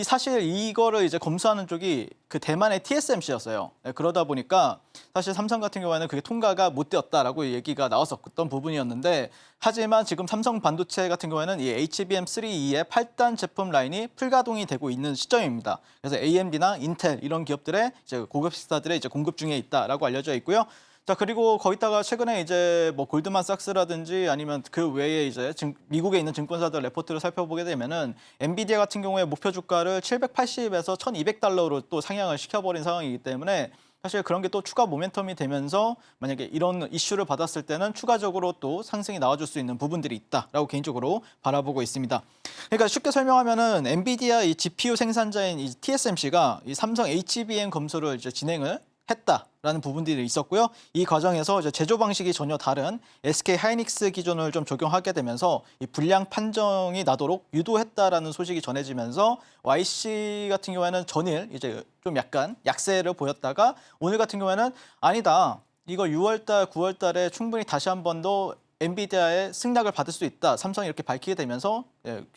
사실 이거를 이제 검수하는 쪽이 그 대만의 TSMC였어요. 네, 그러다 보니까 사실 삼성 같은 경우에는 그게 통과가 못 되었다라고 얘기가 나왔었던 부분이었는데 하지만 지금 삼성 반도체 같은 경우에는 이 HBM3E의 8단 제품 라인이 풀가동이 되고 있는 시점입니다. 그래서 AMD나 인텔 이런 기업들의 이제 고급 시사들의 이제 공급 중에 있다라고 알려져 있고요. 자 그리고 거기다가 최근에 이제 뭐 골드만삭스라든지 아니면 그 외에 이제 미국에 있는 증권사들 레포트를 살펴보게 되면은 엔비디아 같은 경우에 목표 주가를 780에서 1,200달러로 또 상향을 시켜버린 상황이기 때문에 사실 그런 게 또 추가 모멘텀이 되면서 만약에 이런 이슈를 받았을 때는 추가적으로 또 상승이 나와줄 수 있는 부분들이 있다라고 개인적으로 바라보고 있습니다. 그러니까 쉽게 설명하면은 엔비디아 이 GPU 생산자인 이 TSMC가 이 삼성 HBM 검수를 이제 진행을 했다라는 부분들이 있었고요. 이 과정에서 이제 제조 방식이 전혀 다른 SK 하이닉스 기준을 좀 적용하게 되면서 이 불량 판정이 나도록 유도했다라는 소식이 전해지면서 YC 같은 경우에는 전일 이제 좀 약간 약세를 보였다가 오늘 같은 경우에는 아니다. 이거 6월달, 9월달에 충분히 다시 한 번 더 엔비디아의 승낙을 받을 수 있다. 삼성이 이렇게 밝히게 되면서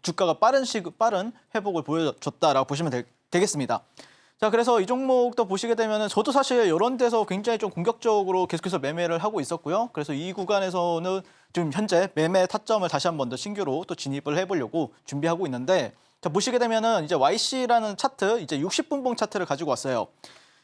주가가 빠른 회복을 보여줬다라고 보시면 되겠습니다. 자, 그래서 이 종목도 보시게 되면은 저도 사실 이런 데서 굉장히 좀 공격적으로 계속해서 매매를 하고 있었고요. 그래서 이 구간에서는 지금 현재 매매 타점을 다시 한 번 더 신규로 또 진입을 해보려고 준비하고 있는데 자, 보시게 되면은 이제 YC라는 차트, 이제 60분봉 차트를 가지고 왔어요.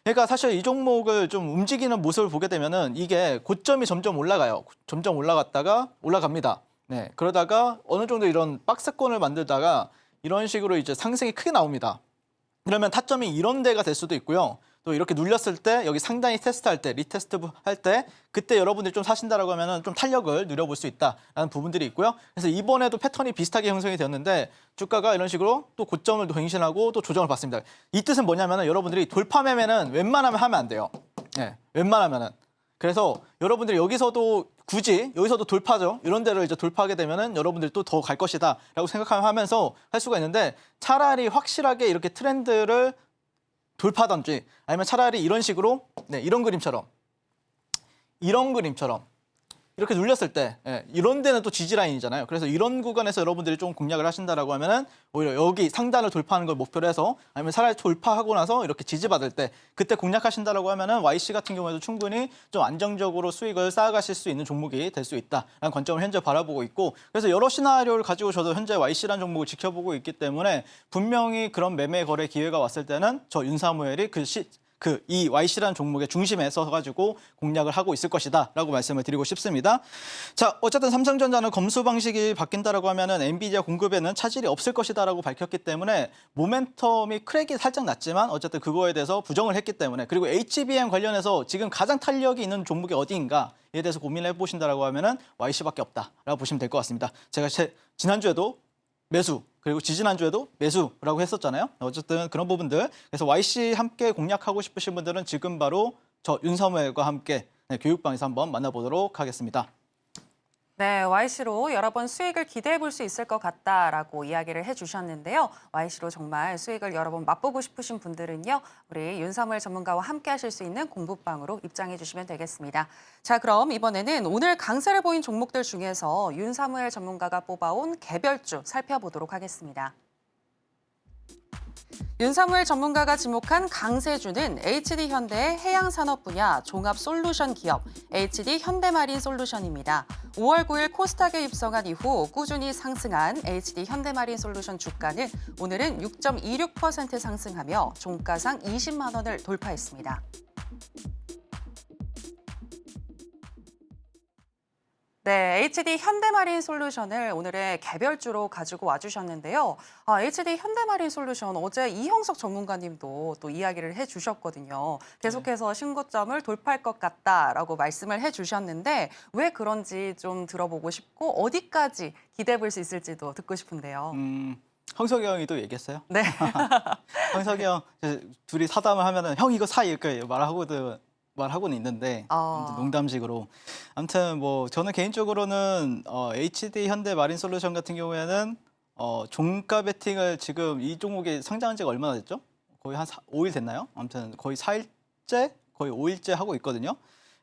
그러니까 사실 이 종목을 좀 움직이는 모습을 보게 되면은 이게 고점이 점점 올라가요. 점점 올라갔다가 올라갑니다. 네, 그러다가 어느 정도 이런 박스권을 만들다가 이런 식으로 이제 상승이 크게 나옵니다. 그러면 타점이 이런 데가 될 수도 있고요. 또 이렇게 눌렸을 때 여기 상단이 테스트할 때, 리테스트 할 때 그때 여러분들이 좀 사신다라고 하면은 좀 탄력을 누려볼 수 있다라는 부분들이 있고요. 그래서 이번에도 패턴이 비슷하게 형성이 되었는데 주가가 이런 식으로 또 고점을 갱신하고 또 조정을 받습니다. 이 뜻은 뭐냐면은 여러분들이 돌파 매매는 웬만하면 하면 안 돼요. 네, 웬만하면은. 그래서 여러분들이 여기서도 굳이 여기서도 돌파죠. 이런 데를 이제 돌파하게 되면은 여러분들이 또 더 갈 것이다라고 생각하면서 할 수가 있는데 차라리 확실하게 이렇게 트렌드를 돌파하든지 아니면 차라리 이런 식으로 이런 그림처럼 이렇게 눌렸을 때 이런 데는 또 지지 라인이잖아요. 그래서 이런 구간에서 여러분들이 좀 공략을 하신다라고 하면은 오히려 여기 상단을 돌파하는 걸 목표로 해서 아니면 차라리 돌파하고 나서 이렇게 지지받을 때 그때 공략하신다라고 하면은 YC 같은 경우에도 충분히 좀 안정적으로 수익을 쌓아가실 수 있는 종목이 될 수 있다라는 관점을 현재 바라보고 있고 그래서 여러 시나리오를 가지고 저도 현재 YC라는 종목을 지켜보고 있기 때문에 분명히 그런 매매 거래 기회가 왔을 때는 저 윤사무엘이 이 YC라는 종목의 중심에 서가지고 공략을 하고 있을 것이다라고 말씀을 드리고 싶습니다. 자, 어쨌든 삼성전자는 검수 방식이 바뀐다라고 하면은 엔비디아 공급에는 차질이 없을 것이다라고 밝혔기 때문에 모멘텀이 크랙이 살짝 났지만 어쨌든 그거에 대해서 부정을 했기 때문에 그리고 HBM 관련해서 지금 가장 탄력이 있는 종목이 어디인가에 대해서 고민을 해보신다라고 하면은 YC밖에 없다라고 보시면 될 것 같습니다. 제가 지난주에도 매수 그리고 지지난주에도 매수라고 했었잖아요. 어쨌든 그런 부분들. 그래서 YC 함께 공략하고 싶으신 분들은 지금 바로 저 윤사무엘과 함께 교육방에서 한번 만나보도록 하겠습니다. 네, YC로 여러 번 수익을 기대해 볼 수 있을 것 같다라고 이야기를 해주셨는데요. YC로 정말 수익을 여러 번 맛보고 싶으신 분들은요. 우리 윤사무엘 전문가와 함께 하실 수 있는 공부방으로 입장해 주시면 되겠습니다. 자, 그럼 이번에는 오늘 강세를 보인 종목들 중에서 윤사무엘 전문가가 뽑아온 개별주 살펴보도록 하겠습니다. 윤사무엘 전문가가 지목한 강세주는 HD현대의 해양산업 분야 종합솔루션 기업 HD현대마린 솔루션입니다. 5월 9일 코스닥에 입성한 이후 꾸준히 상승한 HD현대마린 솔루션 주가는 오늘은 6.26% 상승하며 종가상 20만 원을 돌파했습니다. 네, HD 현대마린 솔루션을 오늘의 개별주로 가지고 와주셨는데요. HD 현대마린 솔루션 어제 이형석 전문가님도 또 이야기를 해주셨거든요. 계속해서 신고점을 돌파할 것 같다라고 말씀을 해주셨는데 왜 그런지 좀 들어보고 싶고 어디까지 기대해 볼 수 있을지도 듣고 싶은데요. 형석이 형이 또 얘기했어요? 네. 형석이 형 둘이 사담을 하면은 형 이거 사 이렇게 말하고는 있는데 농담식으로 아무튼 뭐 저는 개인적으로는 HD 현대 마린 솔루션 같은 경우에는 종가 베팅을 지금 이 종목이 상장한 지가 얼마나 됐죠? 거의 한 5일 됐나요? 아무튼 거의 4일째 거의 5일째 하고 있거든요.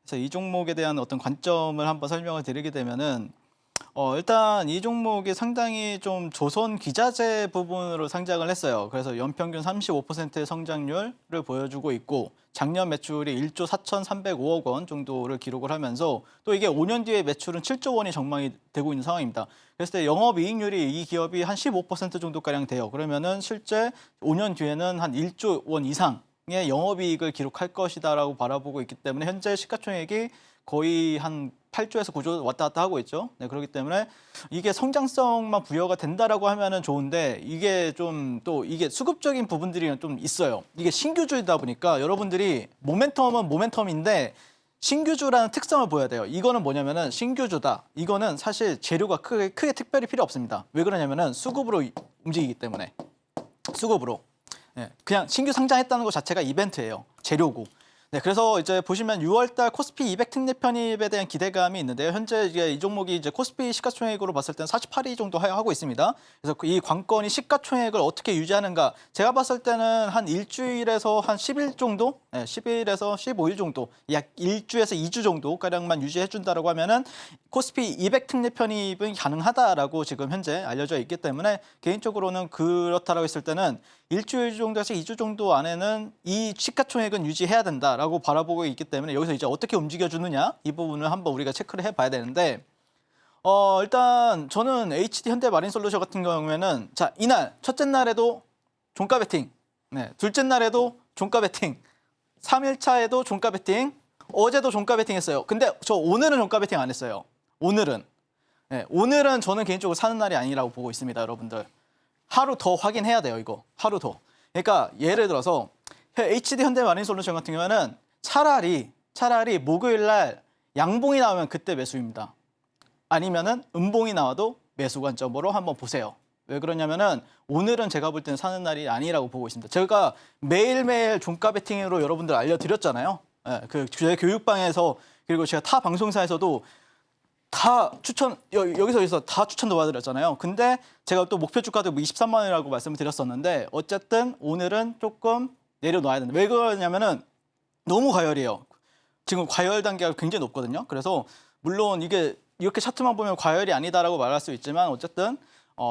그래서 이 종목에 대한 어떤 관점을 한번 설명을 드리게 되면은 일단 이 종목이 상당히 좀 조선 기자재 부분으로 상장을 했어요. 그래서 연평균 35%의 성장률을 보여주고 있고 작년 매출이 1조 4,305억 원 정도를 기록을 하면서 또 이게 5년 뒤에 매출은 7조 원이 전망이 되고 있는 상황입니다. 그랬을 때 영업이익률이 이 기업이 한 15% 정도가량 돼요. 그러면은 실제 5년 뒤에는 한 1조 원 이상의 영업이익을 기록할 것이다라고 바라보고 있기 때문에 현재 시가총액이 거의 한 8조에서 9조 왔다 갔다 하고 있죠. 네, 그렇기 때문에 이게 성장성만 부여가 된다라고 하면은 좋은데 이게 좀 또 이게 수급적인 부분들이 좀 있어요. 이게 신규주이다 보니까 여러분들이 모멘텀은 모멘텀인데 신규주라는 특성을 보여야 돼요. 이거는 뭐냐면은 신규주다. 이거는 사실 재료가 크게 특별히 필요 없습니다. 왜 그러냐면은 수급으로 움직이기 때문에 수급으로. 네, 그냥 신규 상장했다는 것 자체가 이벤트예요. 재료고. 네, 그래서 이제 보시면 6월달 코스피 200 특례 편입에 대한 기대감이 있는데요. 현재 이제 이 종목이 이제 코스피 시가총액으로 봤을 때는 48위 정도 하고 있습니다. 그래서 이 관건이 시가총액을 어떻게 유지하는가? 제가 봤을 때는 한 일주일에서 한 10일 정도, 네, 10일에서 15일 정도, 약 1주에서 2주 정도 가량만 유지해 준다라고 하면은 코스피 200 특례 편입은 가능하다라고 지금 현재 알려져 있기 때문에 개인적으로는 그렇다라고 했을 때는 일주일 정도에서 2주 정도 안에는 이 시가총액은 유지해야 된다라고 바라보고 있기 때문에 여기서 이제 어떻게 움직여주느냐 이 부분을 한번 우리가 체크를 해봐야 되는데 일단 저는 HD 현대 마린 솔루션 같은 경우에는 자 이날 첫째 날에도 종가 베팅, 네, 둘째 날에도 종가 베팅, 3일차에도 종가 베팅, 어제도 종가 베팅 했어요. 근데 저 오늘은 종가 베팅 안 했어요. 오늘은 저는 개인적으로 사는 날이 아니라고 보고 있습니다, 여러분들. 하루 더 확인해야 돼요, 이거. 하루 더. 그러니까 예를 들어서 HD 현대마린솔루션 같은 경우에는 차라리 목요일 날 양봉이 나오면 그때 매수입니다. 아니면은 음봉이 나와도 매수 관점으로 한번 보세요. 왜 그러냐면은 오늘은 제가 볼 때는 사는 날이 아니라고 보고 있습니다. 제가 매일매일 종가 베팅으로 여러분들 알려드렸잖아요. 예, 제 교육방에서 그리고 제가 타 방송사에서도 다 여기서 다 추천 도와드렸잖아요. 근데 제가 또 목표 주가도 23만 원이라고 말씀을 드렸었는데 어쨌든 오늘은 조금 내려놔야 된다. 왜 그러냐면은 너무 과열이에요. 지금 과열 단계가 굉장히 높거든요. 그래서 물론 이게 이렇게 차트만 보면 과열이 아니다라고 말할 수 있지만 어쨌든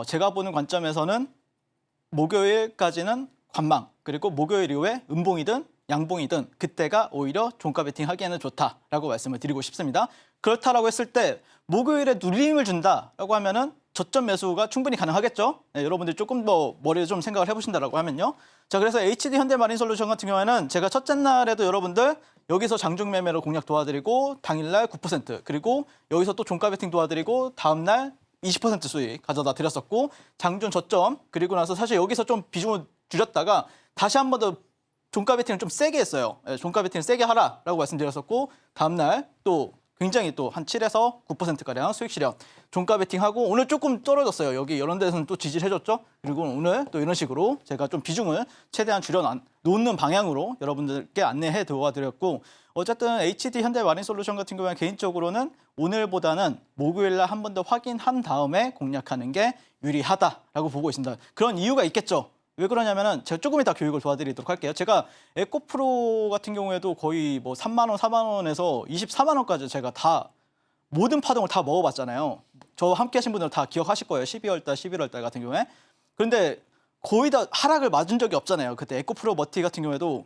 제가 보는 관점에서는 목요일까지는 관망, 그리고 목요일 이후에 음봉이든 양봉이든 그때가 오히려 종가 베팅 하기에는 좋다라고 말씀을 드리고 싶습니다. 그렇다라고 했을 때 목요일에 눌림을 준다라고 하면은 저점 매수가 충분히 가능하겠죠. 네, 여러분들이 조금 더 머리를 좀 생각을 해보신다라고 하면요. 자, 그래서 HD 현대마린솔루션 같은 경우에는 제가 첫째 날에도 여러분들 여기서 장중 매매로 공략 도와드리고 당일날 9% 그리고 여기서 또 종가 베팅 도와드리고 다음날 20% 수익 가져다 드렸었고 장중 저점 그리고 나서 사실 여기서 좀 비중을 줄였다가 다시 한 번 더 종가 베팅을 좀 세게 했어요. 네, 종가 베팅을 세게 하라라고 말씀드렸었고 다음날 또 굉장히 또 한 7에서 9%가량 수익 실현. 종가 베팅하고 오늘 조금 떨어졌어요. 여기 이런 데서는 또 지지를 해줬죠. 그리고 오늘 또 이런 식으로 제가 좀 비중을 최대한 놓는 방향으로 여러분들께 안내해 도와드렸고 어쨌든 HD 현대마린솔루션 같은 경우에 개인적으로는 오늘보다는 목요일 날 한 번 더 확인한 다음에 공략하는 게 유리하다라고 보고 있습니다. 그런 이유가 있겠죠. 왜 그러냐면은 제가 조금 이따 교육을 도와드리도록 할게요. 제가 에코프로 같은 경우에도 거의 뭐 3만 원, 4만 원에서 24만 원까지 제가 다 모든 파동을 다 먹어봤잖아요. 저 함께 하신 분들은 다 기억하실 거예요. 12월 달, 11월 달 같은 경우에. 그런데 거의 다 하락을 맞은 적이 없잖아요. 그때 에코프로 머티 같은 경우에도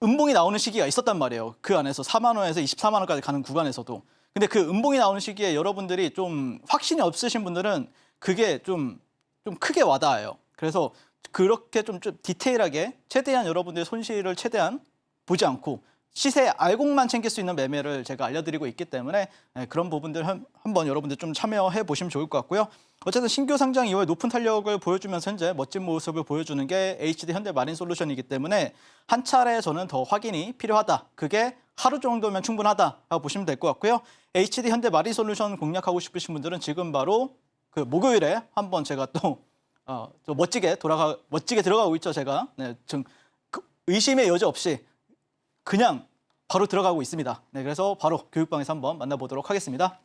음봉이 나오는 시기가 있었단 말이에요. 그 안에서 4만 원에서 24만 원까지 가는 구간에서도. 근데 그 음봉이 나오는 시기에 여러분들이 좀 확신이 없으신 분들은 그게 좀 크게 와닿아요. 그래서 그렇게 좀 디테일하게 최대한 여러분들의 손실을 최대한 보지 않고 시세 알곡만 챙길 수 있는 매매를 제가 알려드리고 있기 때문에 그런 부분들 한번 여러분들 좀 참여해 보시면 좋을 것 같고요. 어쨌든 신규 상장 이후에 높은 탄력을 보여주면서 현재 멋진 모습을 보여주는 게 HD 현대마린솔루션이기 때문에 한 차례 저는 더 확인이 필요하다. 그게 하루 정도면 충분하다라고 보시면 될 것 같고요. HD 현대마린솔루션 공략하고 싶으신 분들은 지금 바로 그 목요일에 한번 제가 또 멋지게 들어가고 있죠, 제가. 네, 의심의 여지 없이 그냥 바로 들어가고 있습니다. 네, 그래서 바로 교육방에서 한번 만나보도록 하겠습니다.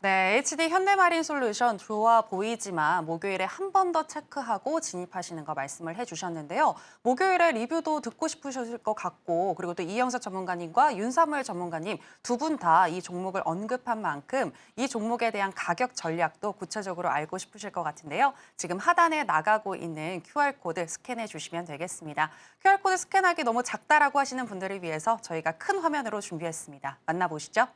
네, HD 현대마린솔루션 좋아 보이지만 목요일에 한 번 더 체크하고 진입하시는 거 말씀을 해주셨는데요. 목요일에 리뷰도 듣고 싶으셨을 것 같고 그리고 또 이영석 전문가님과 윤사무엘 전문가님 두 분 다 이 종목을 언급한 만큼 이 종목에 대한 가격 전략도 구체적으로 알고 싶으실 것 같은데요. 지금 하단에 나가고 있는 QR코드 스캔해 주시면 되겠습니다. QR코드 스캔하기 너무 작다라고 하시는 분들을 위해서 저희가 큰 화면으로 준비했습니다. 만나보시죠.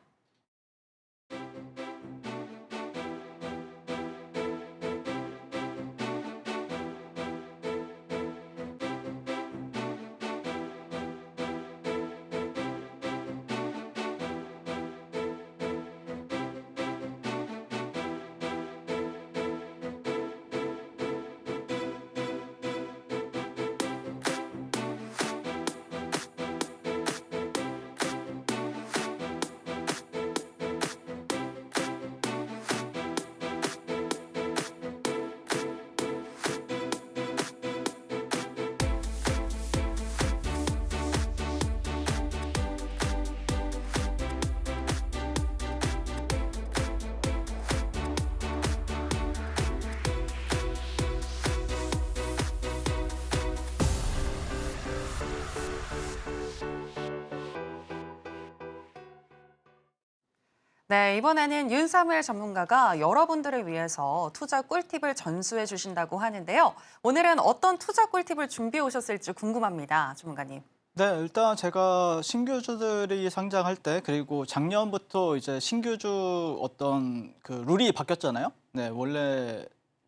네, 이번에는 윤사무엘 전문가가 여러분들을 위해서 투자 꿀팁을 전수해 주신다고 하는데요. 오늘은 어떤 투자 꿀팁을 준비해 오셨을지 궁금합니다, 전문가님. 네, 일단 제가 신규주들이 상장할 때 그리고 작년부터 이제 신규주 어떤 그 룰이 바뀌었잖아요. 네, 원래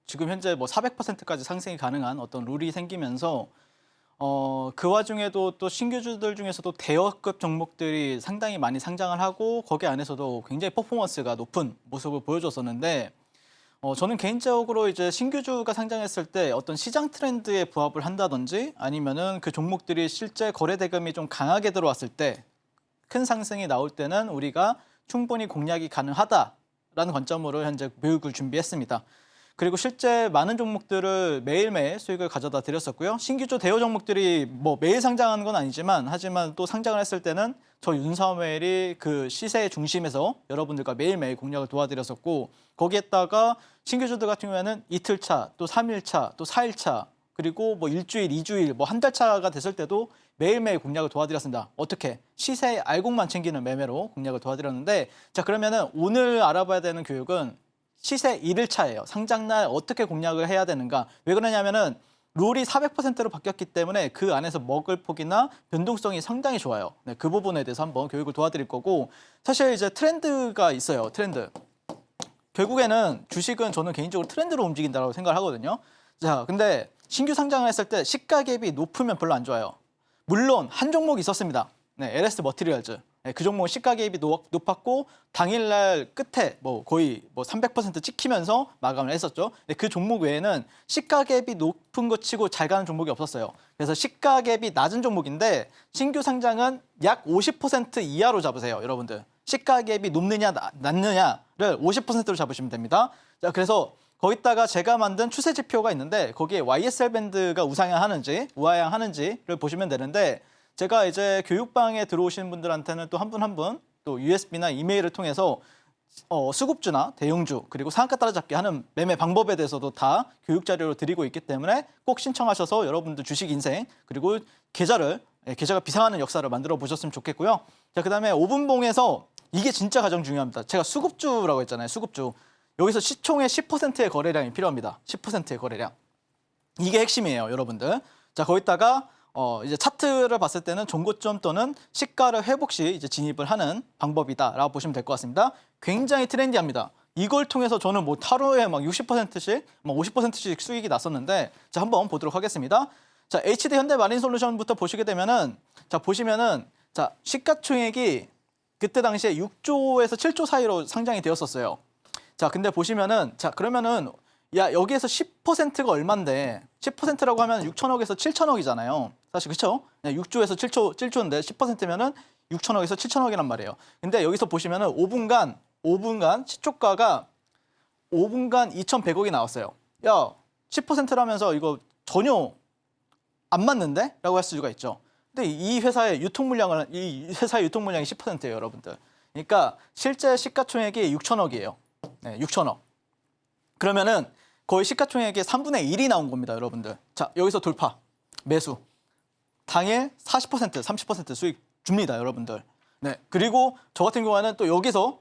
지금 현재 뭐 400%까지 상승이 가능한 어떤 룰이 생기면서 그 와중에도 또 신규주들 중에서도 대여급 종목들이 상당히 많이 상장을 하고 거기 안에서도 굉장히 퍼포먼스가 높은 모습을 보여줬었는데 저는 개인적으로 이제 신규주가 상장했을 때 어떤 시장 트렌드에 부합을 한다든지 아니면은 그 종목들이 실제 거래 대금이 좀 강하게 들어왔을 때 큰 상승이 나올 때는 우리가 충분히 공략이 가능하다라는 관점으로 현재 교육을 준비했습니다. 그리고 실제 많은 종목들을 매일매일 수익을 가져다 드렸었고요. 신규주 대여 종목들이 뭐 매일 상장하는 건 아니지만 하지만 또 상장을 했을 때는 저 윤사무엘이 그 시세의 중심에서 여러분들과 매일매일 공략을 도와드렸었고 거기에다가 신규주들 같은 경우에는 이틀차, 또 3일차, 또 4일차 그리고 뭐 일주일, 2주일, 뭐 한 달 차가 됐을 때도 매일매일 공략을 도와드렸습니다. 어떻게? 시세 알곡만 챙기는 매매로 공략을 도와드렸는데 자 그러면은 오늘 알아봐야 되는 교육은 시세 1일차예요. 상장날 어떻게 공략을 해야 되는가. 왜 그러냐면은 룰이 400%로 바뀌었기 때문에 그 안에서 먹을 폭이나 변동성이 상당히 좋아요. 네, 그 부분에 대해서 한번 교육을 도와드릴 거고 사실 이제 트렌드가 있어요. 트렌드. 결국에는 주식은 저는 개인적으로 트렌드로 움직인다고 생각을 하거든요. 자, 근데 신규 상장을 했을 때 시가 갭이 높으면 별로 안 좋아요. 물론 한 종목이 있었습니다. 네, LS 머티리얼즈. 네, 그 종목은 시가 갭이 높았고 당일날 끝에 뭐 거의 뭐 300% 찍히면서 마감을 했었죠. 근데 그 종목 외에는 시가 갭이 높은 것 치고 잘 가는 종목이 없었어요. 그래서 시가 갭이 낮은 종목인데 신규 상장은 약 50% 이하로 잡으세요, 여러분들. 시가 갭이 높느냐 낮느냐를 50%로 잡으시면 됩니다. 자, 그래서 거기다가 제가 만든 추세 지표가 있는데 거기에 YSL 밴드가 우상향하는지 우하향하는지를 보시면 되는데 제가 이제 교육방에 들어오시는 분들한테는 또 한 분 한 분 또 USB나 이메일을 통해서 수급주나 대형주 그리고 상한가 따라잡기 하는 매매 방법에 대해서도 다 교육 자료로 드리고 있기 때문에 꼭 신청하셔서 여러분들 주식 인생 그리고 계좌가 비상하는 역사를 만들어 보셨으면 좋겠고요. 자, 그다음에 5분봉에서 이게 진짜 가장 중요합니다. 제가 수급주라고 했잖아요. 수급주. 여기서 시총의 10%의 거래량이 필요합니다. 10%의 거래량. 이게 핵심이에요, 여러분들. 자, 거기다가 이제 차트를 봤을 때는 전고점 또는 시가를 회복 시 이제 진입을 하는 방법이다라고 보시면 될 것 같습니다. 굉장히 트렌디합니다. 이걸 통해서 저는 뭐 하루에 막 60%씩, 막 50%씩 수익이 났었는데, 자, 한번 보도록 하겠습니다. 자, HD 현대마린솔루션부터 보시게 되면은, 자, 보시면은, 자, 시가총액이 그때 당시에 6조에서 7조 사이로 상장이 되었었어요. 자, 근데 보시면은, 자, 그러면은, 야, 여기에서 10%가 얼만데, 10%라고 하면 6천억에서 7천억이잖아요. 사실, 그쵸? 네, 6조에서 7조인데 10%면은 6천억에서 7천억이란 말이에요. 근데 여기서 보시면은 5분간 시초가가 5분간 2,100억이 나왔어요. 야, 10%라면서 이거 전혀 안 맞는데? 라고 할 수가 있죠. 근데 이 회사의 유통물량이 10%예요, 여러분들. 그러니까 실제 시가총액이 6천억이에요. 네, 6천억. 그러면은 거의 시가총액의 3분의 1이 나온 겁니다, 여러분들. 자, 여기서 돌파, 매수. 당일 40%, 30% 수익 줍니다, 여러분들. 네, 그리고 저 같은 경우에는 또 여기서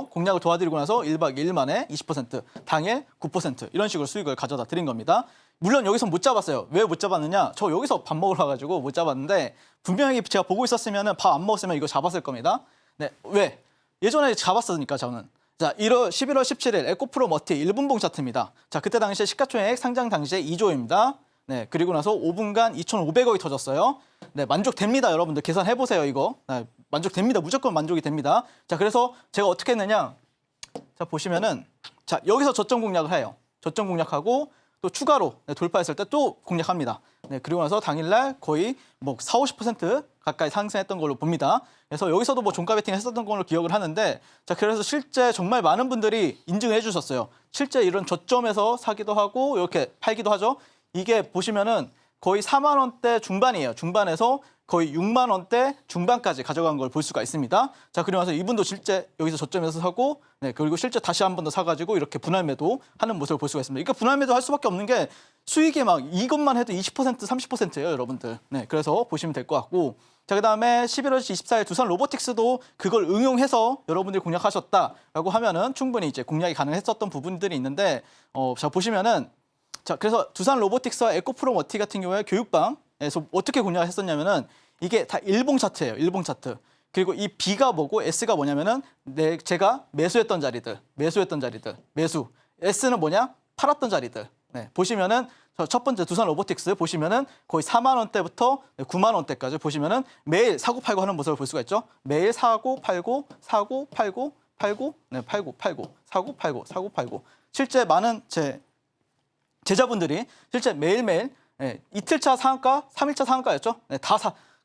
공략을 도와드리고 나서 1박 2일 만에 20%, 당일 9% 이런 식으로 수익을 가져다 드린 겁니다. 물론 여기서 못 잡았어요. 왜 못 잡았느냐? 저 여기서 밥 먹으러 와가지고 못 잡았는데 분명히 제가 보고 있었으면 밥 안 먹었으면 이거 잡았을 겁니다. 네, 왜? 예전에 잡았으니까 저는. 자, 11월 17일 에코프로 머티 1분봉 차트입니다. 자, 그때 당시에 시가총액 상장 당시에 2조입니다. 네, 그리고 나서 5분간 2,500억이 터졌어요. 네, 만족됩니다, 여러분들. 계산해보세요, 이거. 네, 만족됩니다. 무조건 만족이 됩니다. 자, 그래서 제가 어떻게 했느냐. 자, 보시면은, 자, 여기서 저점 공략을 해요. 저점 공략하고 또 추가로 돌파했을 때 또 공략합니다. 네, 그리고 나서 당일날 거의 뭐 40~50% 가까이 상승했던 걸로 봅니다. 그래서 여기서도 뭐 종가 베팅 했었던 걸로 기억을 하는데, 자, 그래서 실제 정말 많은 분들이 인증을 해주셨어요. 실제 이런 저점에서 사기도 하고 이렇게 팔기도 하죠. 이게 보시면은 거의 4만 원대 중반이에요. 중반에서 거의 6만 원대 중반까지 가져간 걸 볼 수가 있습니다. 자, 그리고 나서 이분도 실제 여기서 저점에서 사고, 네, 그리고 실제 다시 한 번 더 사가지고 이렇게 분할 매도 하는 모습을 볼 수가 있습니다. 그러니까 분할 매도 할 수밖에 없는 게 수익이 막 이것만 해도 20%, 30%예요, 여러분들. 네, 그래서 보시면 될 것 같고. 자, 그다음에 11월 24일 두산 로보틱스도 그걸 응용해서 여러분들이 공략하셨다라고 하면은 충분히 이제 공략이 가능했었던 부분들이 있는데, 자, 보시면은, 자, 그래서 두산 로보틱스와 에코프로 머티 같은 경우에 교육방에서 어떻게 공략을 했었냐면은 이게 다 일봉 차트예요. 일봉 차트. 그리고 이 B가 뭐고 S가 뭐냐면은 제가 매수했던 자리들. 매수. S는 뭐냐? 팔았던 자리들. 네, 보시면은 첫 번째 두산 로보틱스 보시면은 거의 4만 원대부터 9만 원대까지 보시면은 매일 사고 팔고 하는 모습을 볼 수가 있죠. 매일 사고 팔고 팔고, 네, 팔고, 사고, 팔고, 사고, 팔고. 실제 많은 제자분들이 실제 매일매일 이틀차 상한가, 3일차 상한가였죠. 네,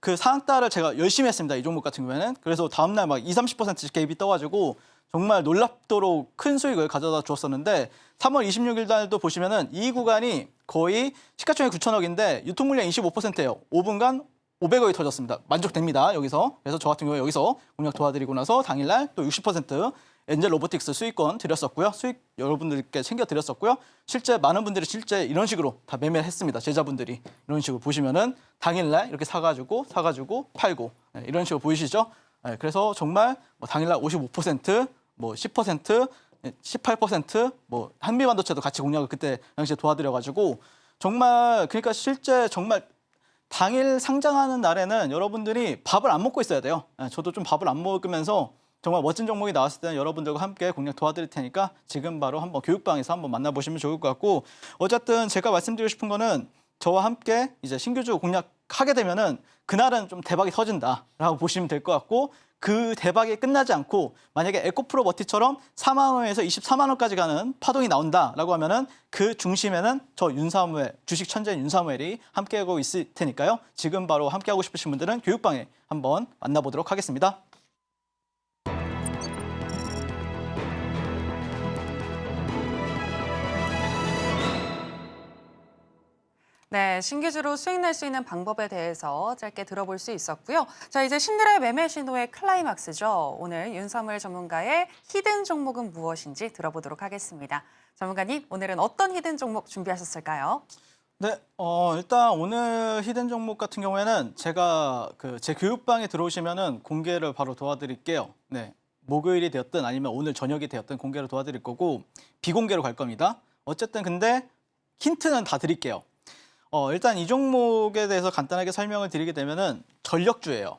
그 상한가를 제가 열심히 했습니다. 이 종목 같은 경우에는. 그래서 다음날 막 20-30%씩 갭이 떠가지고 정말 놀랍도록 큰 수익을 가져다 주었었는데 3월 26일 날도 보시면은 이 구간이 거의 시가총액 9천억인데 유통물량 25%예요. 5분간 500억이 터졌습니다. 만족됩니다. 여기서. 그래서 저 같은 경우에 여기서 공략 도와드리고 나서 당일날 또 60% 엔젤 로보틱스 수익권 드렸었고요. 수익 여러분들께 챙겨드렸었고요. 실제 많은 분들이 실제 이런 식으로 다 매매를 했습니다. 제자분들이. 이런 식으로 보시면은 당일날 이렇게 사가지고 팔고 이런 식으로 보이시죠? 그래서 정말 뭐 당일날 55%, 뭐 10%, 18%, 뭐 한미반도체도 같이 공략을 그때 당시에 도와드려가지고 정말 그러니까 실제 정말 당일 상장하는 날에는 여러분들이 밥을 안 먹고 있어야 돼요. 저도 좀 밥을 안 먹으면서 정말 멋진 종목이 나왔을 때는 여러분들과 함께 공략 도와드릴 테니까 지금 바로 한번 교육방에서 한번 만나보시면 좋을 것 같고 어쨌든 제가 말씀드리고 싶은 거는 저와 함께 이제 신규주 공략하게 되면은 그날은 좀 대박이 터진다라고 보시면 될 것 같고 그 대박이 끝나지 않고 만약에 에코프로 머티처럼 4만 원에서 24만 원까지 가는 파동이 나온다라고 하면은 그 중심에는 저 윤사무엘 주식 천재 윤사무엘이 함께하고 있을 테니까요. 지금 바로 함께하고 싶으신 분들은 교육방에 한번 만나보도록 하겠습니다. 네, 신규주로 수익 낼 수 있는 방법에 대해서 짧게 들어볼 수 있었고요. 자, 이제 신들의 매매 신호의 클라이막스죠. 오늘 윤사무엘 전문가의 히든 종목은 무엇인지 들어보도록 하겠습니다. 전문가님, 오늘은 어떤 히든 종목 준비하셨을까요? 네, 일단 오늘 히든 종목 같은 경우에는 제가 제 교육방에 들어오시면은 공개를 바로 도와드릴게요. 네, 목요일이 되었든 아니면 오늘 저녁이 되었든 공개를 도와드릴 거고 비공개로 갈 겁니다. 어쨌든 근데 힌트는 다 드릴게요. 일단 이 종목에 대해서 간단하게 설명을 드리게 되면은 전력주예요.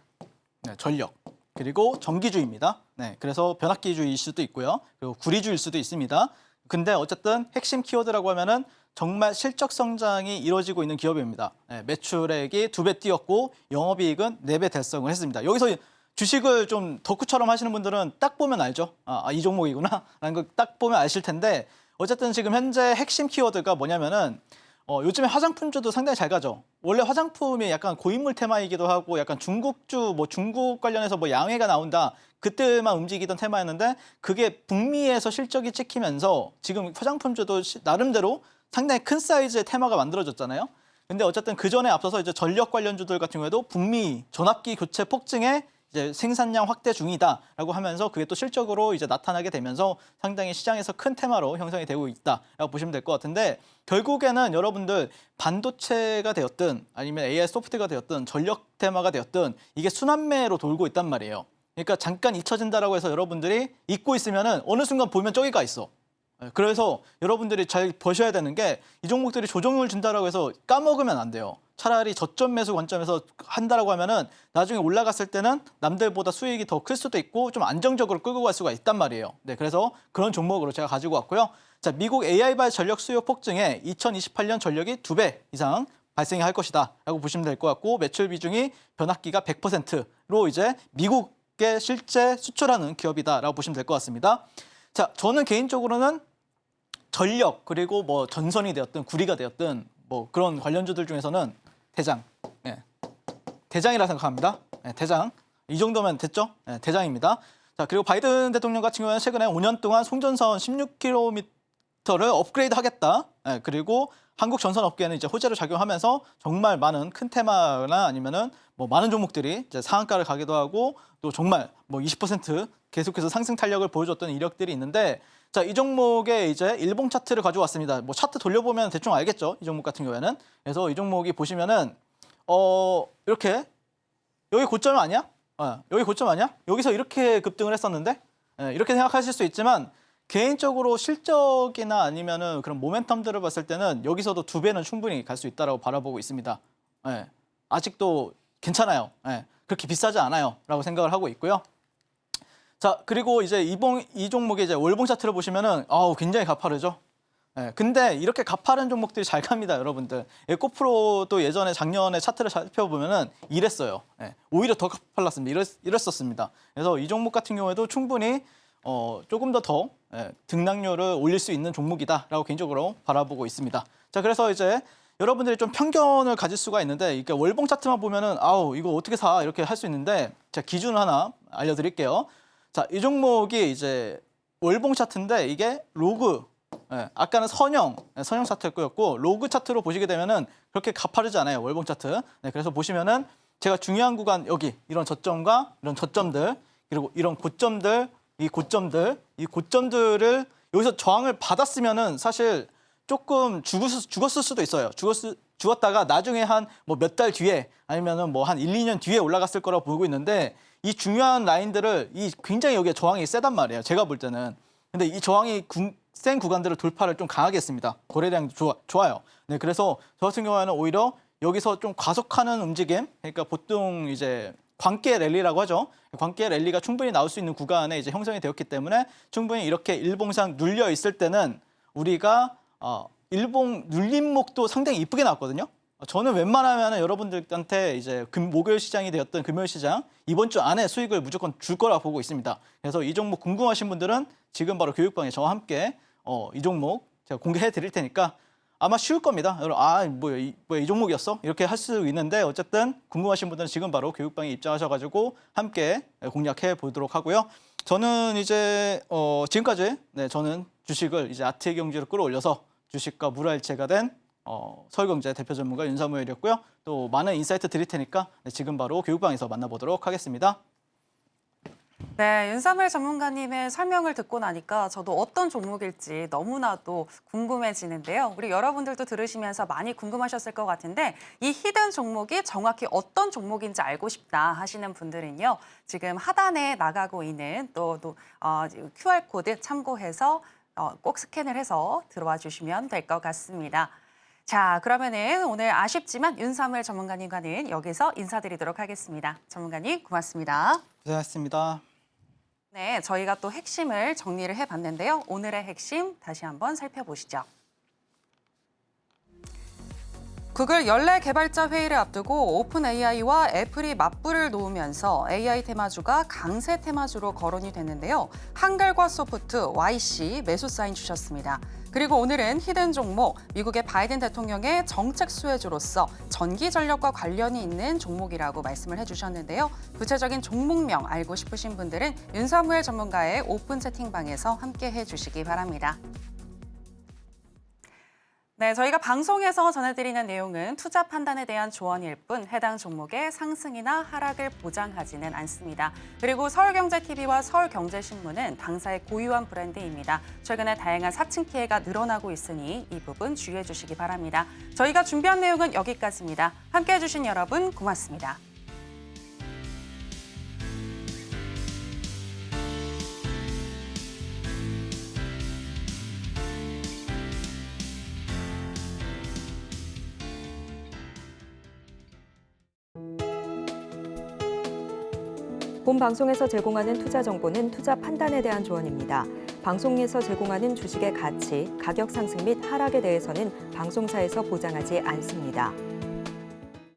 네, 전력. 그리고 전기주입니다. 네, 그래서 변압기주일 수도 있고요. 그리고 구리주일 수도 있습니다. 근데 어쨌든 핵심 키워드라고 하면은 정말 실적 성장이 이루어지고 있는 기업입니다. 네, 매출액이 2배 뛰었고 영업이익은 4배 달성을 했습니다. 여기서 주식을 좀 덕후처럼 하시는 분들은 딱 보면 알죠. 이 종목이구나 라는 걸 딱 보면 아실 텐데 어쨌든 지금 현재 핵심 키워드가 뭐냐면은 요즘에 화장품주도 상당히 잘 가죠. 원래 화장품이 약간 고인물 테마이기도 하고 약간 중국주, 뭐 중국 관련해서 뭐 양해가 나온다. 그때만 움직이던 테마였는데 그게 북미에서 실적이 찍히면서 지금 화장품주도 나름대로 상당히 큰 사이즈의 테마가 만들어졌잖아요. 근데 어쨌든 그 전에 앞서서 이제 전력 관련주들 같은 경우에도 북미 전압기 교체 폭증에 이제 생산량 확대 중이다라고 하면서 그게 또 실적으로 이제 나타나게 되면서 상당히 시장에서 큰 테마로 형성이 되고 있다라고 보시면 될 것 같은데 결국에는 여러분들 반도체가 되었든 아니면 AI 소프트가 되었든 전력 테마가 되었든 이게 순환매로 돌고 있단 말이에요. 그러니까 잠깐 잊혀진다라고 해서 여러분들이 잊고 있으면은 어느 순간 보면 저기가 있어. 그래서 여러분들이 잘 보셔야 되는 게 이 종목들이 조정을 준다라고 해서 까먹으면 안 돼요. 차라리 저점 매수 관점에서 한다라고 하면은 나중에 올라갔을 때는 남들보다 수익이 더 클 수도 있고 좀 안정적으로 끌고 갈 수가 있단 말이에요. 네, 그래서 그런 종목으로 제가 가지고 왔고요. 자, 미국 AI발 전력 수요 폭증에 2028년 전력이 2배 이상 발생할 것이다라고 보시면 될 것 같고 매출 비중이 변압기가 100%로 이제 미국에 실제 수출하는 기업이다라고 보시면 될 것 같습니다. 자, 저는 개인적으로는 전력 그리고 뭐 전선이 되었든 구리가 되었든 뭐 그런 관련주들 중에서는 대장, 대장이라 생각합니다. 대장 이 정도면 됐죠? 대장입니다. 자, 그리고 바이든 대통령 같은 경우는 최근에 5년 동안 송전선 16km를 업그레이드하겠다. 그리고 한국 전선 업계는 이제 호재로 작용하면서 정말 많은 큰 테마나 아니면은 뭐 많은 종목들이 이제 상한가를 가기도 하고 또 정말 뭐 20% 계속해서 상승 탄력을 보여줬던 이력들이 있는데 자, 이 종목의 이제 일봉 차트를 가져왔습니다. 뭐 차트 돌려보면 대충 알겠죠? 이 종목 같은 경우에는. 그래서 이 종목이 보시면은 이렇게 여기 고점 아니야? 여기 고점 아니야? 여기서 이렇게 급등을 했었는데 이렇게 생각하실 수 있지만 개인적으로 실적이나 아니면은 그런 모멘텀들을 봤을 때는 여기서도 2배는 충분히 갈 수 있다라고 바라보고 있습니다. 아직도 괜찮아요. 그렇게 비싸지 않아요라고 생각을 하고 있고요. 자, 그리고 이제 이 종목의 이제 월봉 차트를 보시면은 굉장히 가파르죠. 근데 이렇게 가파른 종목들이 잘 갑니다, 여러분들. 에코프로도 예전에 작년에 차트를 살펴보면은 이랬어요. 오히려 더 가팔랐습니다. 이랬었습니다. 그래서 이 종목 같은 경우에도 충분히 조금 더 등락률을 올릴 수 있는 종목이다라고 개인적으로 바라보고 있습니다. 자, 그래서 이제 여러분들이 좀 편견을 가질 수가 있는데 이게 월봉 차트만 보면은 아우 이거 어떻게 사 이렇게 할 수 있는데 제가 기준을 하나 알려드릴게요. 자, 이 종목이 이제 월봉 차트인데 이게 로그, 아까는 선형 차트였고 로그 차트로 보시게 되면은 그렇게 가파르지 않아요 월봉 차트. 그래서 보시면은 제가 중요한 구간 여기 이런 저점과 이런 저점들 그리고 이런 고점들, 이 고점들을 여기서 저항을 받았으면은 사실 조금 죽었을 수도 있어요. 죽었다가 나중에 한 뭐 몇 달 뒤에 아니면은 뭐 한 1, 2년 뒤에 올라갔을 거라고 보고 있는데 이 중요한 라인들을 굉장히 여기에 저항이 세단 말이에요. 제가 볼 때는. 근데 이 저항이 센 구간들을 돌파를 좀 강하게 했습니다. 거래량도 좋아요. 네, 그래서 저 같은 경우에는 오히려 여기서 좀 과속하는 움직임, 그러니까 보통 이제 광계 랠리라고 하죠. 광계 랠리가 충분히 나올 수 있는 구간에 이제 형성이 되었기 때문에 충분히 이렇게 일봉상 눌려 있을 때는 우리가 일봉 눌림목도 상당히 이쁘게 나왔거든요. 저는 웬만하면 여러분들한테 이제 목요일 시장이 되었던 금요일 시장 이번 주 안에 수익을 무조건 줄 거라 보고 있습니다. 그래서 이 종목 궁금하신 분들은 지금 바로 교육방에 저와 함께 이 종목 제가 공개해 드릴 테니까 아마 쉬울 겁니다. 여러분, 뭐야 이 종목이었어? 이렇게 할 수 있는데 어쨌든 궁금하신 분들은 지금 바로 교육방에 입장하셔가지고 함께 공략해 보도록 하고요. 저는 이제 지금까지 저는 주식을 이제 아트의 경제로 끌어올려서 주식과 물화일체가 된 서울경제 대표 전문가 윤사무엘이었고요. 또 많은 인사이트 드릴 테니까 지금 바로 교육방에서 만나보도록 하겠습니다. 네, 윤사무엘 전문가님의 설명을 듣고 나니까 저도 어떤 종목일지 너무나도 궁금해지는데요. 우리 여러분들도 들으시면서 많이 궁금하셨을 것 같은데 이 히든 종목이 정확히 어떤 종목인지 알고 싶다 하시는 분들은요. 지금 하단에 나가고 있는 또 QR코드 참고해서 꼭 스캔을 해서 들어와 주시면 될 것 같습니다. 자, 그러면은 오늘 아쉽지만 윤사무엘 전문가님과는 여기서 인사드리도록 하겠습니다. 전문가님 고맙습니다. 고생하셨습니다. 네, 저희가 또 핵심을 정리를 해봤는데요. 오늘의 핵심 다시 한번 살펴보시죠. 구글 연례 개발자 회의를 앞두고 오픈 AI와 애플이 맞불을 놓으면서 AI 테마주가 강세 테마주로 거론이 됐는데요. 한글과 소프트, YC 매수 사인 주셨습니다. 그리고 오늘은 히든 종목, 미국의 바이든 대통령의 정책 수혜주로서 전기 전력과 관련이 있는 종목이라고 말씀을 해주셨는데요. 구체적인 종목명 알고 싶으신 분들은 윤사무엘 전문가의 오픈 채팅방에서 함께 해주시기 바랍니다. 네, 저희가 방송에서 전해드리는 내용은 투자 판단에 대한 조언일 뿐 해당 종목의 상승이나 하락을 보장하지는 않습니다. 그리고 서울경제TV와 서울경제신문은 당사의 고유한 브랜드입니다. 최근에 다양한 사칭 피해가 늘어나고 있으니 이 부분 주의해 주시기 바랍니다. 저희가 준비한 내용은 여기까지입니다. 함께해 주신 여러분 고맙습니다. 본 방송에서 제공하는 투자 정보는 투자 판단에 대한 조언입니다. 방송에서 제공하는 주식의 가치, 가격 상승 및 하락에 대해서는 방송사에서 보장하지 않습니다.